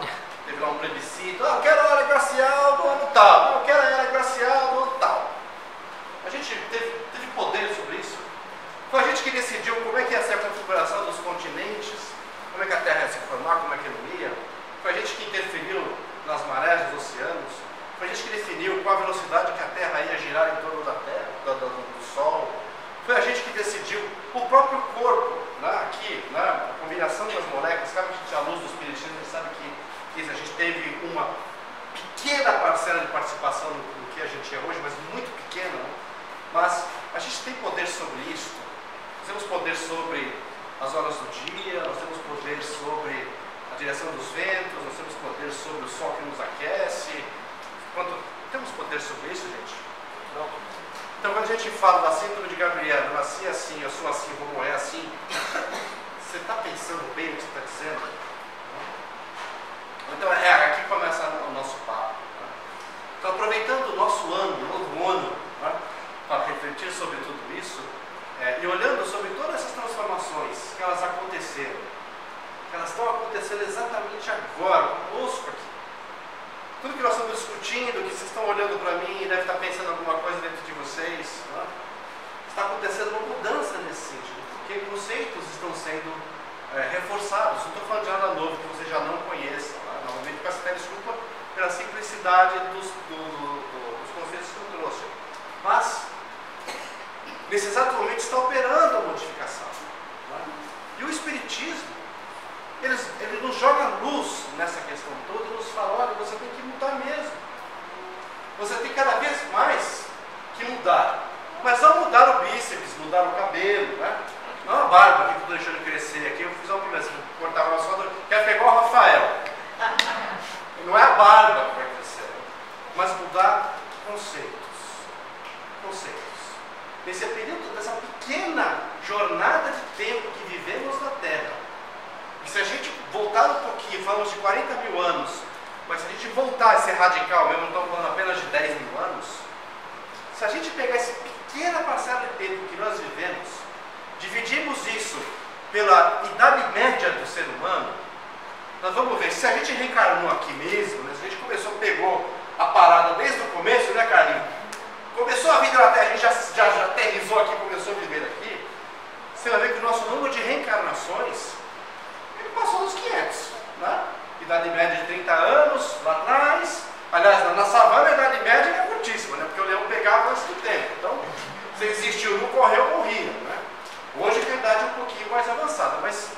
teve lá um plebiscito, eu quero a era glacial do ano tal, eu quero a era glacial do ano tal. A gente teve poder sobre isso. Foi a gente que decidiu como é que ia ser a configuração dos continentes, como é que a Terra ia se formar, como é que não ia. Foi a gente que interferiu nas marés dos oceanos. Foi a gente que definiu qual a velocidade que a Terra ia girar em torno da Terra, do Sol. Foi a gente que decidiu o próprio corpo, né, aqui, né, a combinação das moléculas. Sabe que a gente, à luz do espiritismo, a gente sabe que a gente teve uma pequena parcela de participação no que a gente é hoje, mas muito pequena, né? Mas a gente tem poder sobre isso. Nós temos poder sobre as horas do dia, nós temos poder sobre a direção dos ventos, nós temos poder sobre o sol que nos aquece. Temos poder sobre isso, gente? Não. Então, quando a gente fala da síndrome de Gabriela, eu nasci assim, eu sou assim, vou morrer assim, você está pensando bem o que você está dizendo? Então, aqui começa o nosso papo. Né? Então, aproveitando o nosso ano, o novo ano, né, para refletir sobre tudo isso, e olhando sobre todas essas transformações sendo reforçados. Não estou falando de nada novo que você já não conheça. Né? Novamente, peço até desculpa pela simplicidade dos conceitos que eu trouxe. Mas, nesse exato momento, está operando a modificação. Né? E o Espiritismo, ele nos joga luz nessa questão toda e nos fala, olha, você tem que mudar mesmo. Você tem cada vez mais que mudar. Mas não mudar o bíceps, mudar o cabelo, né? Não a barba que estou deixando crescer aqui, eu fiz uma promessa, vou cortar uma só, quero pegar o Rafael. Não é a barba que vai crescer, mas mudar conceitos. Nesse período, dessa pequena jornada de tempo que vivemos na Terra, e se a gente voltar um pouquinho, falamos de 40 mil anos, mas se a gente voltar a ser radical mesmo, não estamos falando apenas de 10 mil anos, se a gente pegar essa pequena parcela de tempo que nós vivemos, dividimos isso pela idade média do ser humano, nós vamos ver, se a gente reencarnou aqui mesmo, né, se a gente pegou a parada desde o começo, né, Carlinhos? Começou a vida na Terra, a gente já aterrizou aqui, começou a viver aqui, você vai ver que o nosso número de reencarnações, ele passou dos 500, né? Idade média de 30 anos, lá atrás. Aliás, na savana a idade média é curtíssima, né? Porque o leão pegava antes do tempo. Então, se existiu, não correu, morria, né? Hoje que a idade é um pouquinho mais avançada, mas...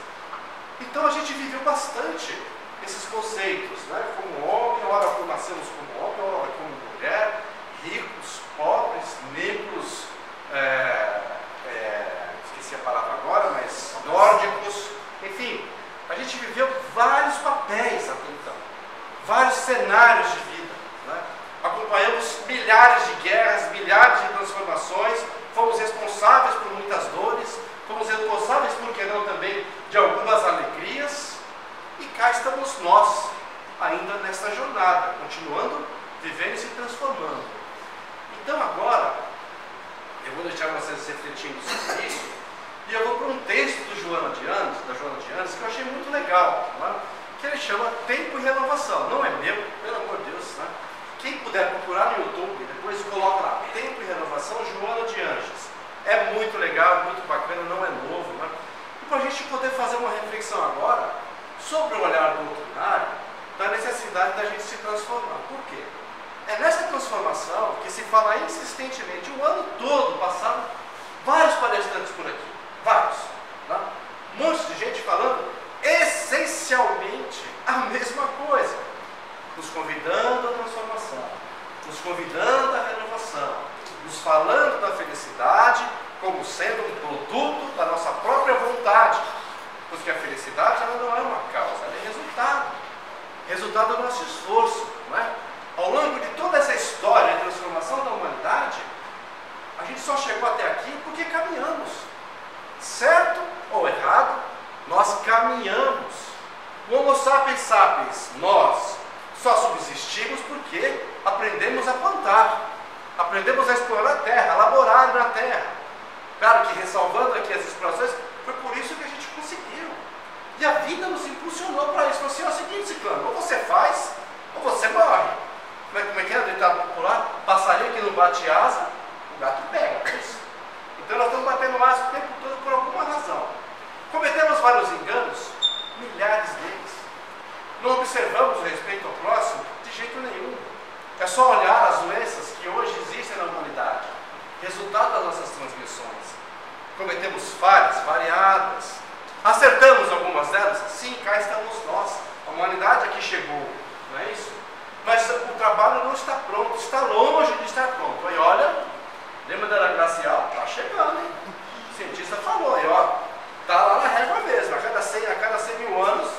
Então a gente viveu bastante esses conceitos, né? Como homem, ora nascemos como homem, ora como mulher, ricos, pobres, negros, esqueci a palavra agora, mas nórdicos, enfim, a gente viveu vários papéis até então, vários cenários de vida, né? Acompanhamos milhares de guerras, milhares de transformações, fomos responsáveis por muitas dores, fomos responsáveis, por que não também, de algumas alegrias, e cá estamos nós, ainda nesta jornada, continuando vivendo e se transformando. Então agora, eu vou deixar vocês refletindo sobre isso, e eu vou para um texto da Joana de Anjos, que eu achei muito legal, né? Que ele chama Tempo e Renovação. Não é meu, pelo amor de Deus, né? Quem puder procurar no YouTube, depois coloca lá, Tempo e Renovação, Joana de Anjos. É muito legal, muito bacana, não é novo, né? E para a gente poder fazer uma reflexão agora sobre o olhar doutrinário da necessidade da gente se transformar. Por quê? É nessa transformação que se fala insistentemente, o ano todo passado, vários palestrantes por aqui, vários, né? Um monte de gente falando essencialmente a mesma coisa, nos convidando à transformação, nos convidando à renovação, nos falando da felicidade como sendo um produto da nossa própria vontade, porque a felicidade ela não é uma causa, ela é resultado do nosso esforço, não é? Ao longo de toda essa história de transformação da humanidade, a gente só chegou até aqui porque caminhamos. Certo ou errado, nós caminhamos. O Homo sapiens sapiens, nós, só subsistimos porque aprendemos a plantar, aprendemos a explorar a terra, a laborar na terra. Claro que, ressalvando aqui as explorações, foi por isso que a gente conseguiu. E a vida nos impulsionou para isso. Falou assim, é o seguinte, Ciclano, ou você faz, ou você morre. Como é que é o ditado popular? Passarinho que não bate asa, o gato pega. Então nós estamos batendo asa o tempo todo por alguma razão. Cometemos vários enganos, milhares deles. Não observamos o respeito ao próximo de jeito nenhum. É só olhar as doenças que hoje existem na humanidade, resultado das nossas transgressões. Cometemos falhas variadas. Acertamos algumas delas? Sim, cá estamos nós. A humanidade aqui chegou, não é isso? Mas o trabalho não está pronto, está longe de estar pronto. Aí olha, lembra da era glacial? Está chegando, hein? O cientista falou, aí ó, está lá na régua mesmo. A cada 100 mil anos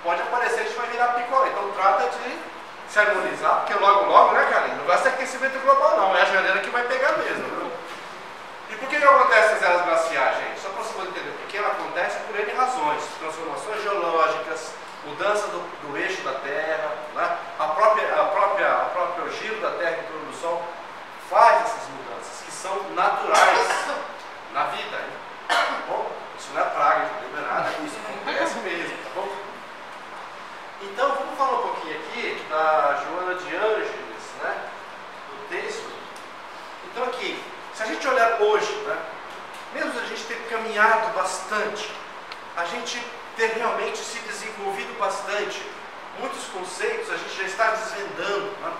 pode aparecer, a gente vai virar picolé. Então trata de se harmonizar, porque logo, né, Carlinhos? Não vai ser aquecimento global, não. É a janeira que vai pegar mesmo, viu? E por que acontece as eras glaciais, gente? Só para você poder entender. Porque ela acontece por N razões. Transformações geológicas, mudança do eixo da Terra, né? A própria giro da Terra em torno do Sol faz essas mudanças que são naturais na vida. Hein? Tá bom? Isso não é praga, não é nada, isso acontece mesmo, tá bom? Então vamos falar um pouquinho aqui da Joana de Ângeles, né? Do texto. Então aqui, se a gente olhar hoje, né? Mesmo a gente ter caminhado bastante a gente ter realmente se desenvolvido bastante. Muitos conceitos a gente já está desvendando. Né?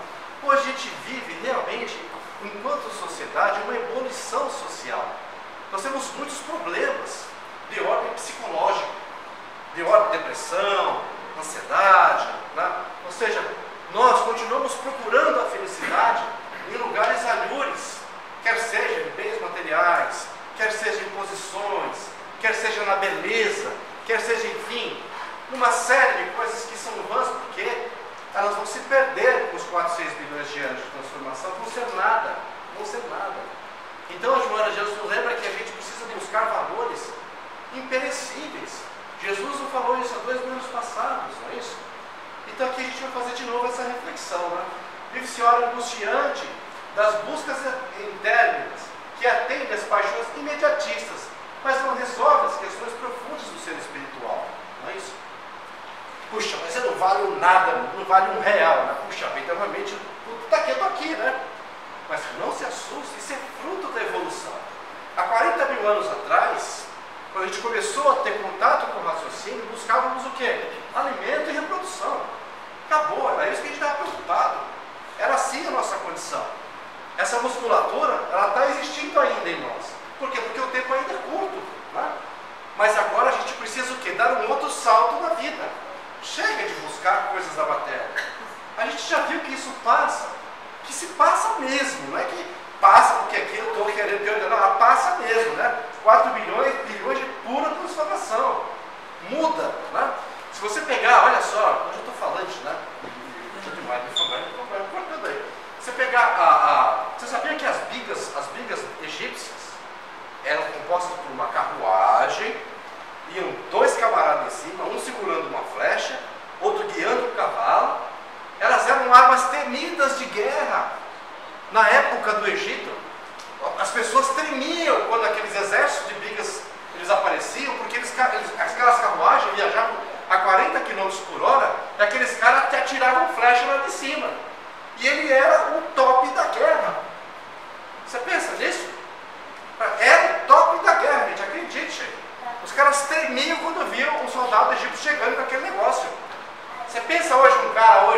Hoje a gente vive realmente, enquanto sociedade, uma ebulição social. Nós temos muitos problemas de ordem psicológica, de ordem depressão, ansiedade, né? Ou seja, nós continuamos procurando a felicidade em lugares alhures, quer seja em bens materiais, quer seja em posições, quer seja na beleza, quer seja, enfim, numa série de coisas que são vãs, porque elas vão se perder com os 4, 6 bilhões de anos de transformação, vão ser nada, vão ser nada. Então a Joana de Jesus nos lembra que a gente precisa buscar valores imperecíveis. Jesus não falou isso há 2 mil anos passados, não é isso? Então aqui a gente vai fazer de novo essa reflexão, né? Vive-se hora angustiante das buscas internas, que atendem às paixões imediatistas, mas não resolve as questões profundas do ser espiritual, não é isso? Puxa, mas eu não valho nada, não vale R$1, né? Puxa vida, realmente, tudo está quieto aqui, né? Mas não se assuste, isso é fruto da evolução. Há 40 mil anos atrás, quando a gente começou a ter contato com o raciocínio, buscávamos o quê? Alimento e reprodução. Acabou, era isso que a gente estava preocupado. Era assim a nossa condição. Essa musculatura, ela está existindo ainda em nós. Por quê? Porque o tempo ainda é curto. Né? Mas agora a gente precisa o quê? Dar um outro salto na vida. Chega de buscar coisas da matéria. A gente já viu que isso passa. Que se passa mesmo. Não é que passa porque aqui eu estou querendo ter... Não, ela passa mesmo. Né? 4 bilhões de pura transformação. Muda. Né? Se você pegar, olha só, eu já estou falando, né? Deixa eu demais, me cortando aí. Você pegar você sabia que as bigas egípcias eram compostas por uma carruagem, iam 2 camaradas em cima, um segurando uma flecha, outro guiando o cavalo. Elas eram armas temidas de guerra. Na época do Egito, as pessoas tremiam quando aqueles exércitos de bigas eles apareciam, porque aquelas carruagens viajavam a 40 km por hora, e aqueles caras até atiravam flecha lá de cima. E ele era o top da guerra. Você pensa nisso? Era o top da guerra, gente, acredite. Os caras tremiam quando viam um soldado egípcio chegando com aquele negócio. Você pensa hoje um cara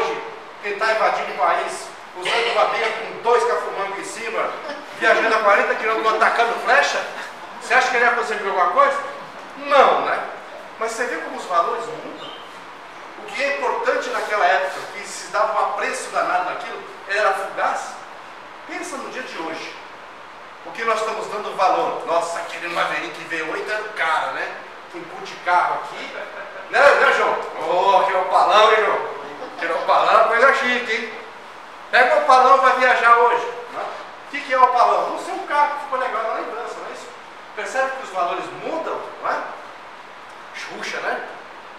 que está invadindo o país, usando uma biga com 2 cafumangos em cima, viajando a 40 km atacando flecha? Você acha que ele ia conseguir alguma coisa? Não, né? Mas você vê como os valores mudam. O que é importante naquela época, que se dava um apreço danado naquilo, era fugaz. Pensa no dia de hoje. O que nós estamos dando valor? Nossa, aquele Maverick V8 era o cara, né? Que empute carro aqui. Né, João? Oh, aquele opalão, hein, João? Aquele opalão é coisa chique, hein? Pega o opalão e vai viajar hoje. Né? O que é o opalão? Não sei, um carro que ficou legal na lembrança, não é isso? Percebe que os valores mudam, não é? Xuxa, né?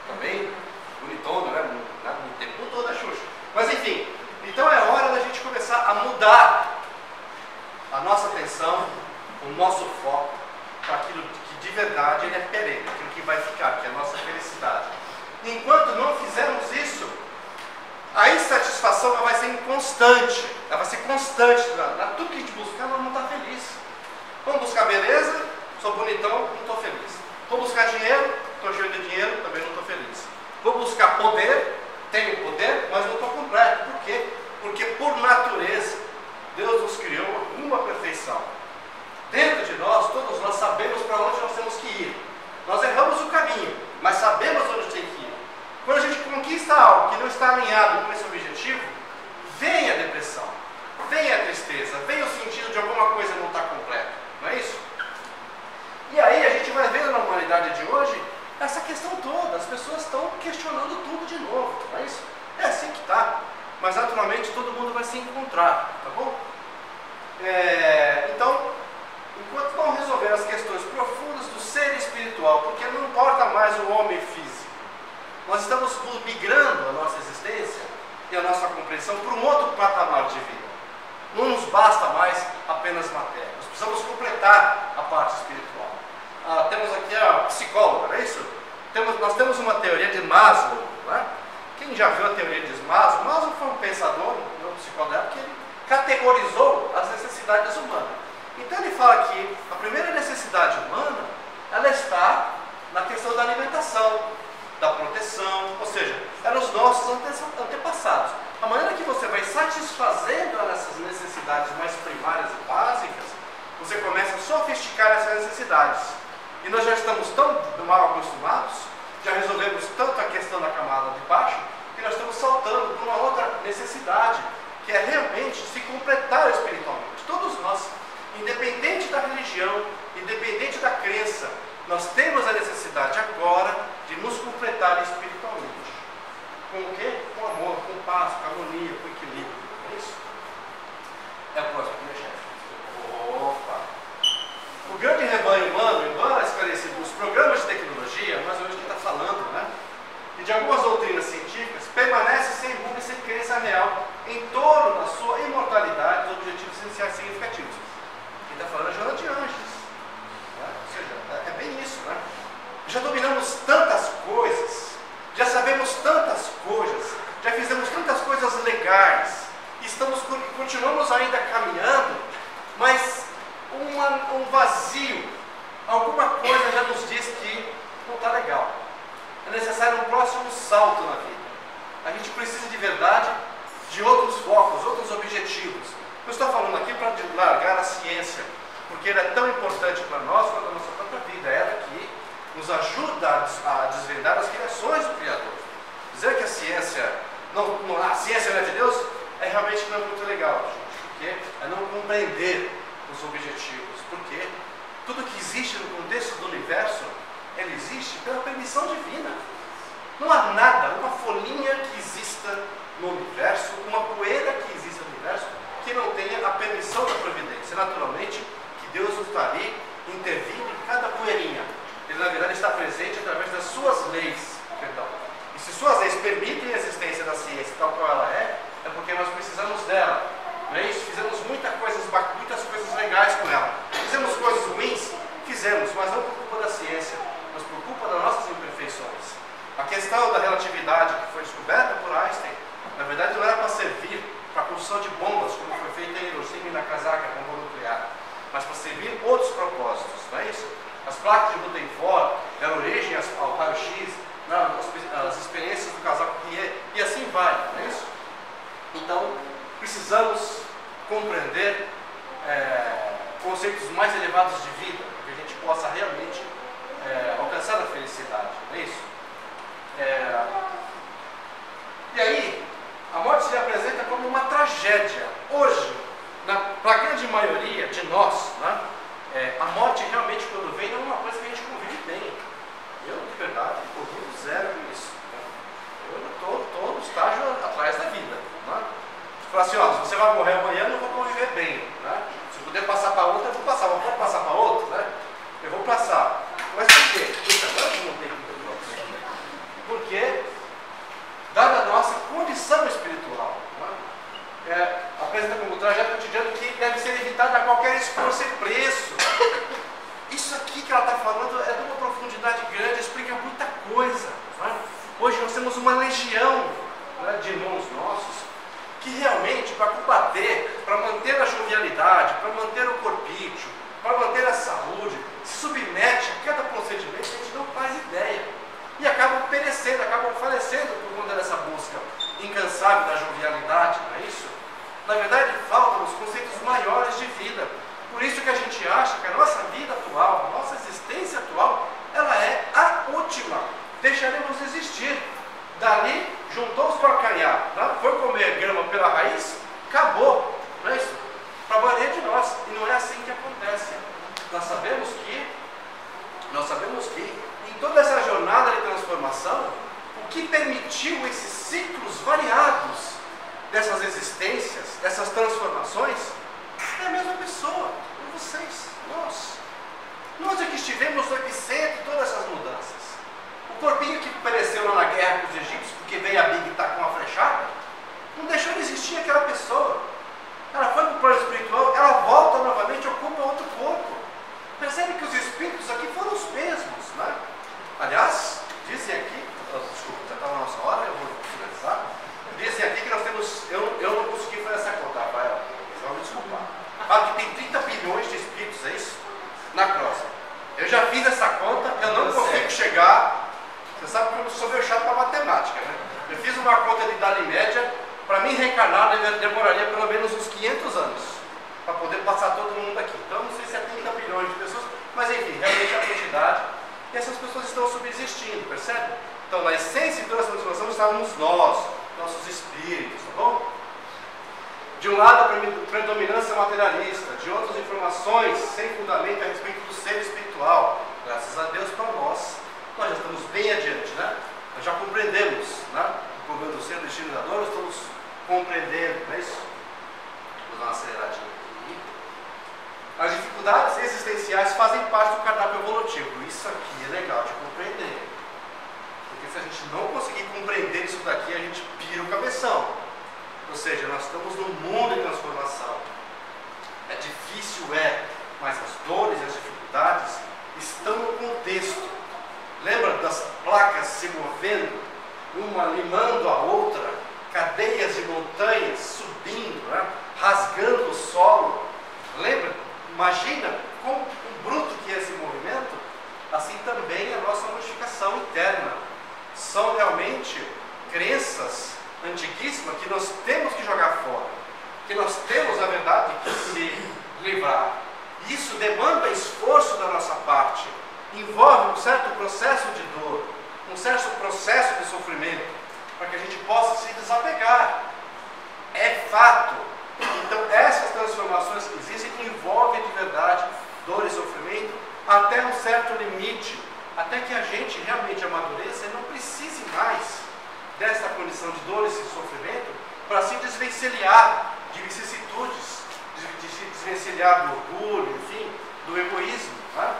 Também bonitona, né? No tempo mudou da Xuxa. Mas enfim, então é hora da gente começar a mudar a nossa atenção, o nosso foco para aquilo que de verdade ele é perene, aquilo que vai ficar, que é a nossa felicidade. E enquanto não fizermos isso, a insatisfação ela vai ser inconstante, ela vai ser constante. Tudo que a gente buscar, nós não está feliz. Vamos buscar beleza, sou bonitão, não estou feliz. Vou buscar dinheiro, estou cheio de dinheiro, também não estou feliz. Vou buscar poder, tenho poder, mas não estou completo. Por quê? Porque por natureza, Deus nos criou uma perfeição. Dentro de nós, todos nós sabemos para onde nós temos que ir. Nós erramos o caminho, mas sabemos onde tem que ir. Quando a gente conquista algo que não está alinhado com esse objetivo, vem a depressão, vem a tristeza, vem o sentido de alguma coisa não estar completa. Não é isso? E aí a gente vai ver na humanidade de hoje essa questão toda. As pessoas estão questionando tudo de novo, não é isso? É assim que está. Mas naturalmente todo mundo vai se encontrar, tá bom? Então, enquanto não resolver as questões profundas do ser espiritual, porque não importa mais o homem físico, nós estamos migrando a nossa existência e a nossa compreensão para um outro patamar de vida. Não nos basta mais apenas matéria. Nós precisamos completar a parte espiritual. Temos aqui a psicóloga, não é isso? Nós temos uma teoria de Maslow, né? Quem já viu a teoria de Maslow? Maslow foi um pensador, um psicólogo, que ele categorizou as necessidades humanas. Então ele fala que a primeira necessidade humana, ela está na questão da alimentação, da proteção, ou seja, eram os nossos antepassados. A maneira que você vai satisfazendo essas necessidades mais primárias e básicas, você começa a sofisticar essas necessidades. E nós já estamos tão mal acostumados, já resolvemos tanto a questão da camada de baixo, que nós estamos saltando para uma outra necessidade, que é realmente se completar espiritualmente. Todos nós, independente da religião, independente da crença, nós temos a necessidade agora de nos completar espiritualmente. Com o quê? Com amor, com paz, com harmonia, com equilíbrio. É isso? É o próximo, meu chefe. Opa! O grande rebanho humano, embora esclarecido nos programas de tecnologia, mas hoje a gente está falando, né? E de algumas doutrinas científicas, permanece sem rumo e sem crença real em torno da sua imortalidade e dos objetivos essenciais significativos. Quem está falando é Joana de Anjos. Né? Ou seja, é bem isso, né? Já dominamos tantas coisas, já sabemos tantas coisas, já fizemos tantas coisas legais, continuamos ainda caminhando, mas um vazio, alguma coisa já nos diz que não está legal. É necessário um próximo salto na vida. A gente precisa de verdade de outros focos, outros objetivos. Eu estou falando aqui para largar a ciência, porque ela é tão importante para nós quanto a nossa própria vida. É ela que nos ajuda a desvendar as criações do Criador. Dizer que a ciência não é de Deus é realmente não muito legal, gente, porque é não compreender os objetivos, porque tudo que existe no contexto do universo, ele existe pela permissão divina. Não há nada, uma folhinha que exista no universo, uma poeira que exista no universo, que não tenha a permissão da providência. Naturalmente, que Deus está ali intervindo em cada poeirinha. Ele, na verdade, está presente através das suas leis. Perdão. E se suas leis permitem a existência da ciência tal qual ela é porque nós precisamos dela. Não é isso? Fizemos muitas coisas legais com ela. Fizemos coisas ruins? Fizemos, mas não por culpa da ciência, mas por culpa das nossas imperfeições. A questão da relatividade que foi descoberta por Einstein, na verdade não era para servir para a construção de bombas, como foi feito em Hiroshima e Nagasaki, a bomba nuclear, mas para servir outros propósitos, não é isso? As placas de Rutherford deram origem ao raio-x, as experiências do casaco Pierre, e assim vai, não é isso? Então, precisamos compreender conceitos mais elevados de vida, para que a gente possa realmente alcançar a felicidade, não é isso? E aí, a morte se apresenta como uma tragédia. Hoje, para a grande maioria de nós, né, a morte realmente, quando vem, não é uma coisa que a gente convive bem. Eu, de verdade, convivo zero com isso. Né? Eu estou no estágio atrás da vida. Né? Se falar assim, ó, se você vai morrer amanhã, eu não vou conviver bem. Né? Se eu puder passar para outra, eu vou passar. Mas pode passar para outra? Né? Eu vou passar. Mas por quê? Puxa, agora que não tem porque, dada a nossa condição espiritual, né? Apresenta como tragédia cotidiana que deve ser evitada a qualquer esforço e preço. Isso aqui que ela está falando é de uma profundidade grande, explica muita coisa. Né? Hoje nós temos uma legião, né, de irmãos nossos que realmente, para combater, para manter a jovialidade, para manter o corpício, para manter a saúde, se submete a cada procedimento que a gente não faz ideia. E acabam perecendo, acabam falecendo por conta dessa busca incansável da jovialidade, não é isso? Na verdade, faltam os conceitos maiores de vida. Por isso que a gente acha que a nossa vida atual, a nossa existência atual, ela é a última. Deixaremos de existir. Dali, juntou os calcanhar, né? Foi comer grama pela raiz, acabou. Não é isso? Para a maioria de nós. E não é assim que acontece. Nós sabemos que em toda essa jornada de transformação, o que permitiu esses ciclos variados dessas existências, dessas transformações, é a mesma pessoa, é vocês, nós. Nós é que estivemos no epicentro de todas essas mudanças. O corpinho que pereceu lá na guerra com os egípcios, porque veio a Big e tá com uma flechada, não deixou de existir aquela pessoa. Ela foi para o plano espiritual, ela volta novamente, ocupa outro corpo. Percebe que os espíritos aqui foram os mesmos, né? Aliás, dizem aqui, desculpa, já está na nossa hora, eu vou finalizar. Dizem aqui que nós temos, eu não consegui fazer essa conta, Rafael, só me desculpar. Fala que tem 30 bilhões de espíritos, é isso? Na crosta. Eu já fiz essa conta, eu não consigo chegar. chegar, você sabe que eu sou meio chato para matemática, né? Eu fiz uma conta de idade média, para mim reencarnar demoraria pelo menos uns 500 anos, para poder passar todo mundo aqui. Então não sei se é 30 bilhões de pessoas, mas enfim, realmente é a quantidade. E essas pessoas estão subsistindo, percebe? Então na essência de toda essa transformação estávamos nós, nossos espíritos, tá bom? De um lado a predominância materialista, de outras informações sem fundamento a respeito do ser espiritual. Graças a Deus para nós já estamos bem adiante, né? Nós já compreendemos, né? O problema do ser, do destino da dor, nós estamos compreendendo, não é isso? Vou dar uma aceleradinha aqui. As dificuldades existenciais fazem parte do cardápio evolutivo. Isso aqui é legal de compreender. Porque se a gente não conseguir compreender isso daqui, a gente pira o cabeção. Ou seja, nós estamos num mundo de transformação. É difícil, mas as dores e as dificuldades estão no contexto. Lembra das placas se movendo, uma limando a outra, cadeias de montanhas subindo, né? Rasgando o solo? Lembra? Imagina como bruto que é esse movimento. Assim também a nossa modificação interna. São realmente crenças antiguíssimas que nós temos que jogar fora, que nós temos, na verdade, que se livrar. Isso demanda esforço da nossa parte, envolve um certo processo de dor, um certo processo de sofrimento, para que a gente possa se desapegar. É fato. Então essas transformações que existem envolvem de verdade dor e sofrimento até um certo limite, até que a gente realmente amadureça e não precise mais dessa condição de dor e sofrimento para se desvencilhar de vicissitudes, de se desvencilhar do orgulho, enfim, do egoísmo. Né?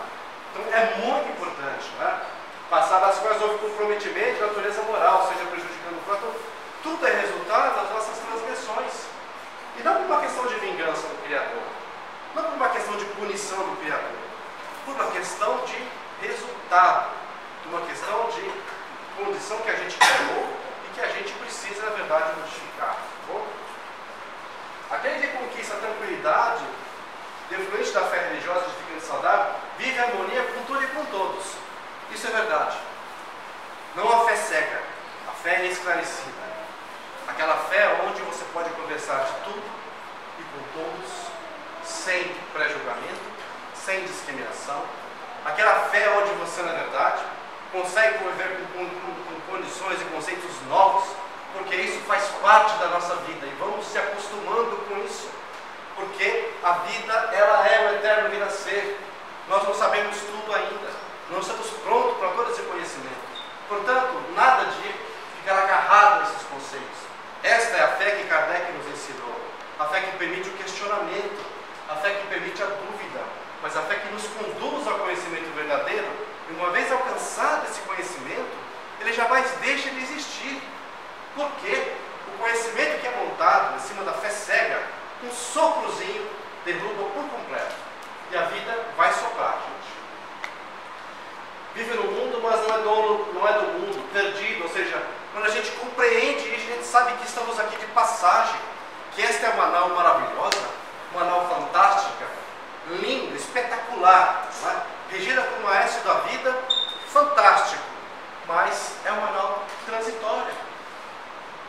Então é muito importante, né? Passar das quais houve comprometimento de natureza moral, seja prejudicando o próprio, tudo é resultado das nossas transgressões. E não por uma questão de vingança do Criador, não por uma questão de punição do Criador, por uma questão de resultado, por uma questão de condição que a gente criou e que a gente precisa, na verdade, modificar. Tá bom? Aquele que conquista a tranquilidade, defluente da fé religiosa, edificante e saudável, vive em harmonia com tudo e com todos. Isso é verdade. Não a fé cega, a fé esclarecida. Aquela fé onde você pode conversar de tudo e com todos, sem pré-julgamento, sem discriminação. Aquela fé onde você, na verdade, consegue conviver com condições e conceitos novos, porque isso faz parte da nossa vida e vamos se acostumando com isso, porque a vida, ela é o eterno vir a ser. Nós não sabemos tudo ainda, não estamos prontos para todo esse conhecimento. Portanto, nada de ficar agarrado nesses conceitos. Esta é a fé que Kardec nos ensinou, a fé que permite o questionamento, a fé que permite a dúvida, mas a fé que nos conduz ao conhecimento verdadeiro. E uma vez alcançado esse conhecimento, ele jamais deixa de existir. Porque o conhecimento que é montado em cima da fé cega, um soprozinho derruba por completo. E a vida vai soprar, gente. Vive no mundo, mas não é do mundo, perdido. Ou seja, quando a gente compreende isso, a gente sabe que estamos aqui de passagem. Que esta é uma nau maravilhosa, uma nau fantástica, linda, espetacular, não é? Regida por um maestro da vida, fantástico, mas é uma nau transitória.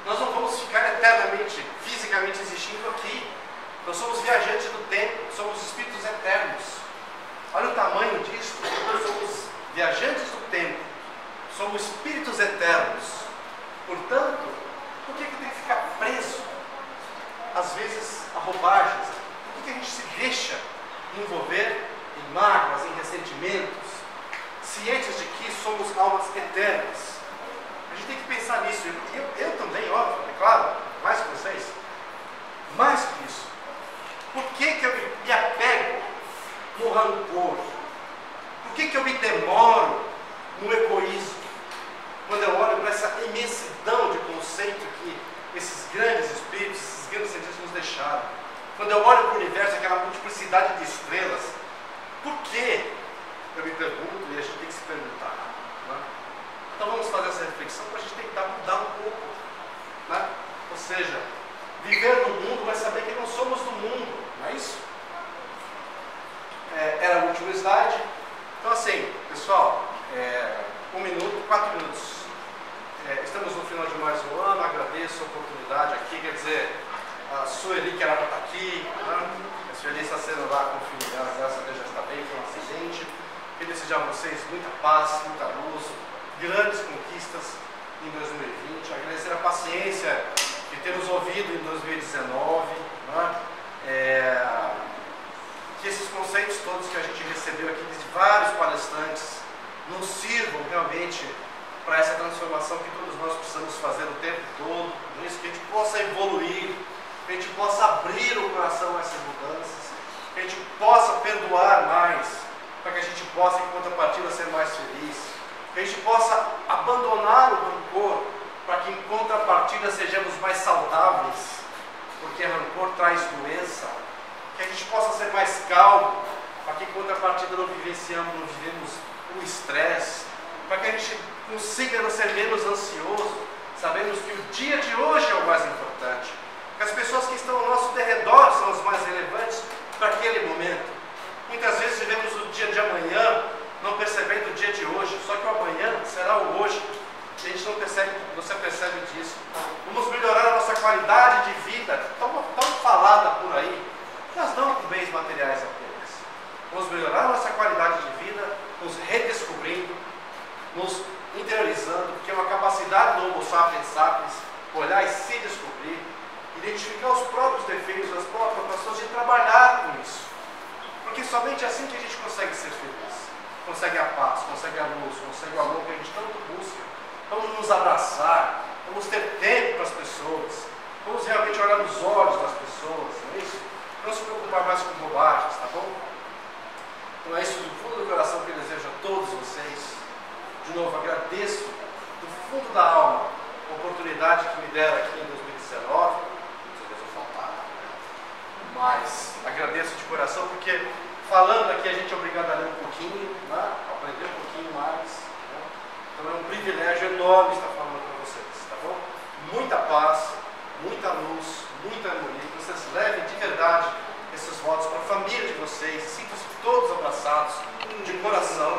Nós não vamos ficar eternamente, fisicamente existindo aqui. Nós somos viajantes do tempo, somos espíritos eternos. Olha o tamanho disso. Nós somos viajantes do tempo, somos espíritos eternos. Portanto, por que tem que ficar preso, às vezes, a roubagens? Por que a gente se deixa envolver em mágoas, em ressentimentos, cientes de que somos almas eternas? A gente tem que pensar nisso. Eu também, óbvio, é claro, mais que vocês. Mais que isso. Por que eu me apego no rancor? Por que eu me demoro no egoísmo? Quando eu olho para essa imensidão de conceito que esses grandes espíritos, esses grandes cientistas nos deixaram. Quando eu olho para o universo, aquela multiplicidade de estrelas, por que? Eu me pergunto e a gente tem que se perguntar. Né? Então vamos fazer essa reflexão para a gente tentar mudar um pouco. Né? Ou seja, viver no mundo, mas saber que não somos do mundo. Não é isso? Era o último slide. Então assim, pessoal, 1 minuto, 4 minutos. Estamos no final de mais um ano, agradeço a oportunidade aqui, quer dizer, a Sueli que era para estar aqui, né? A Sueli está sendo lá com o filho dela, graças a Deus já está bem, foi um acidente. Queria desejar a vocês muita paz, muita luz, grandes conquistas em 2020, agradecer a paciência que temos ouvido em 2019, né? Que esses conceitos todos que a gente recebeu aqui de vários palestrantes nos sirvam realmente para essa transformação que todos nós precisamos fazer o tempo todo, isso, que a gente possa evoluir, que a gente possa abrir o coração a essas mudanças, que a gente possa perdoar mais, para que a gente possa, em contrapartida, ser mais feliz, que a gente possa abandonar o rancor, para que, em contrapartida, sejamos mais saudáveis, porque rancor traz doença, que a gente possa ser mais calmo, para que, em contrapartida, não vivemos o estresse, para que a gente consiga ser menos ansioso, sabemos que o dia de hoje é o mais importante, que as pessoas que estão ao nosso derredor são as mais relevantes para aquele momento. Muitas vezes vivemos o dia de amanhã, não percebendo o dia de hoje, só que o amanhã será o hoje, e a gente não percebe disso. Vamos melhorar a nossa qualidade de vida, tão falada por aí, mas não com bens materiais apenas. Vamos melhorar a nossa qualidade de vida, nos redescobrindo, nos interiorizando, porque é uma capacidade do Homo sapiens sapiens olhar e se descobrir, identificar os próprios defeitos, as próprias pessoas e trabalhar com isso. Porque somente assim que a gente consegue ser feliz, consegue a paz, consegue a luz, consegue o amor que a gente tanto busca. Vamos nos abraçar, vamos ter tempo para as pessoas, vamos realmente olhar nos olhos das pessoas, não é isso? Não se preocupar mais com bobagens, tá bom? Então é isso do fundo do coração que eu desejo a todos vocês. De novo, agradeço do fundo da alma a oportunidade que me deram aqui em 2019. Não sei se eu faltar, mas agradeço de coração, porque falando aqui a gente é obrigado a ler um pouquinho, né? Aprender um pouquinho mais. Né? Então é um privilégio enorme estar falando com vocês, tá bom? Muita paz, muita luz, muita harmonia, que vocês levem de verdade esses votos para a família de vocês, sintam-se todos abraçados de coração.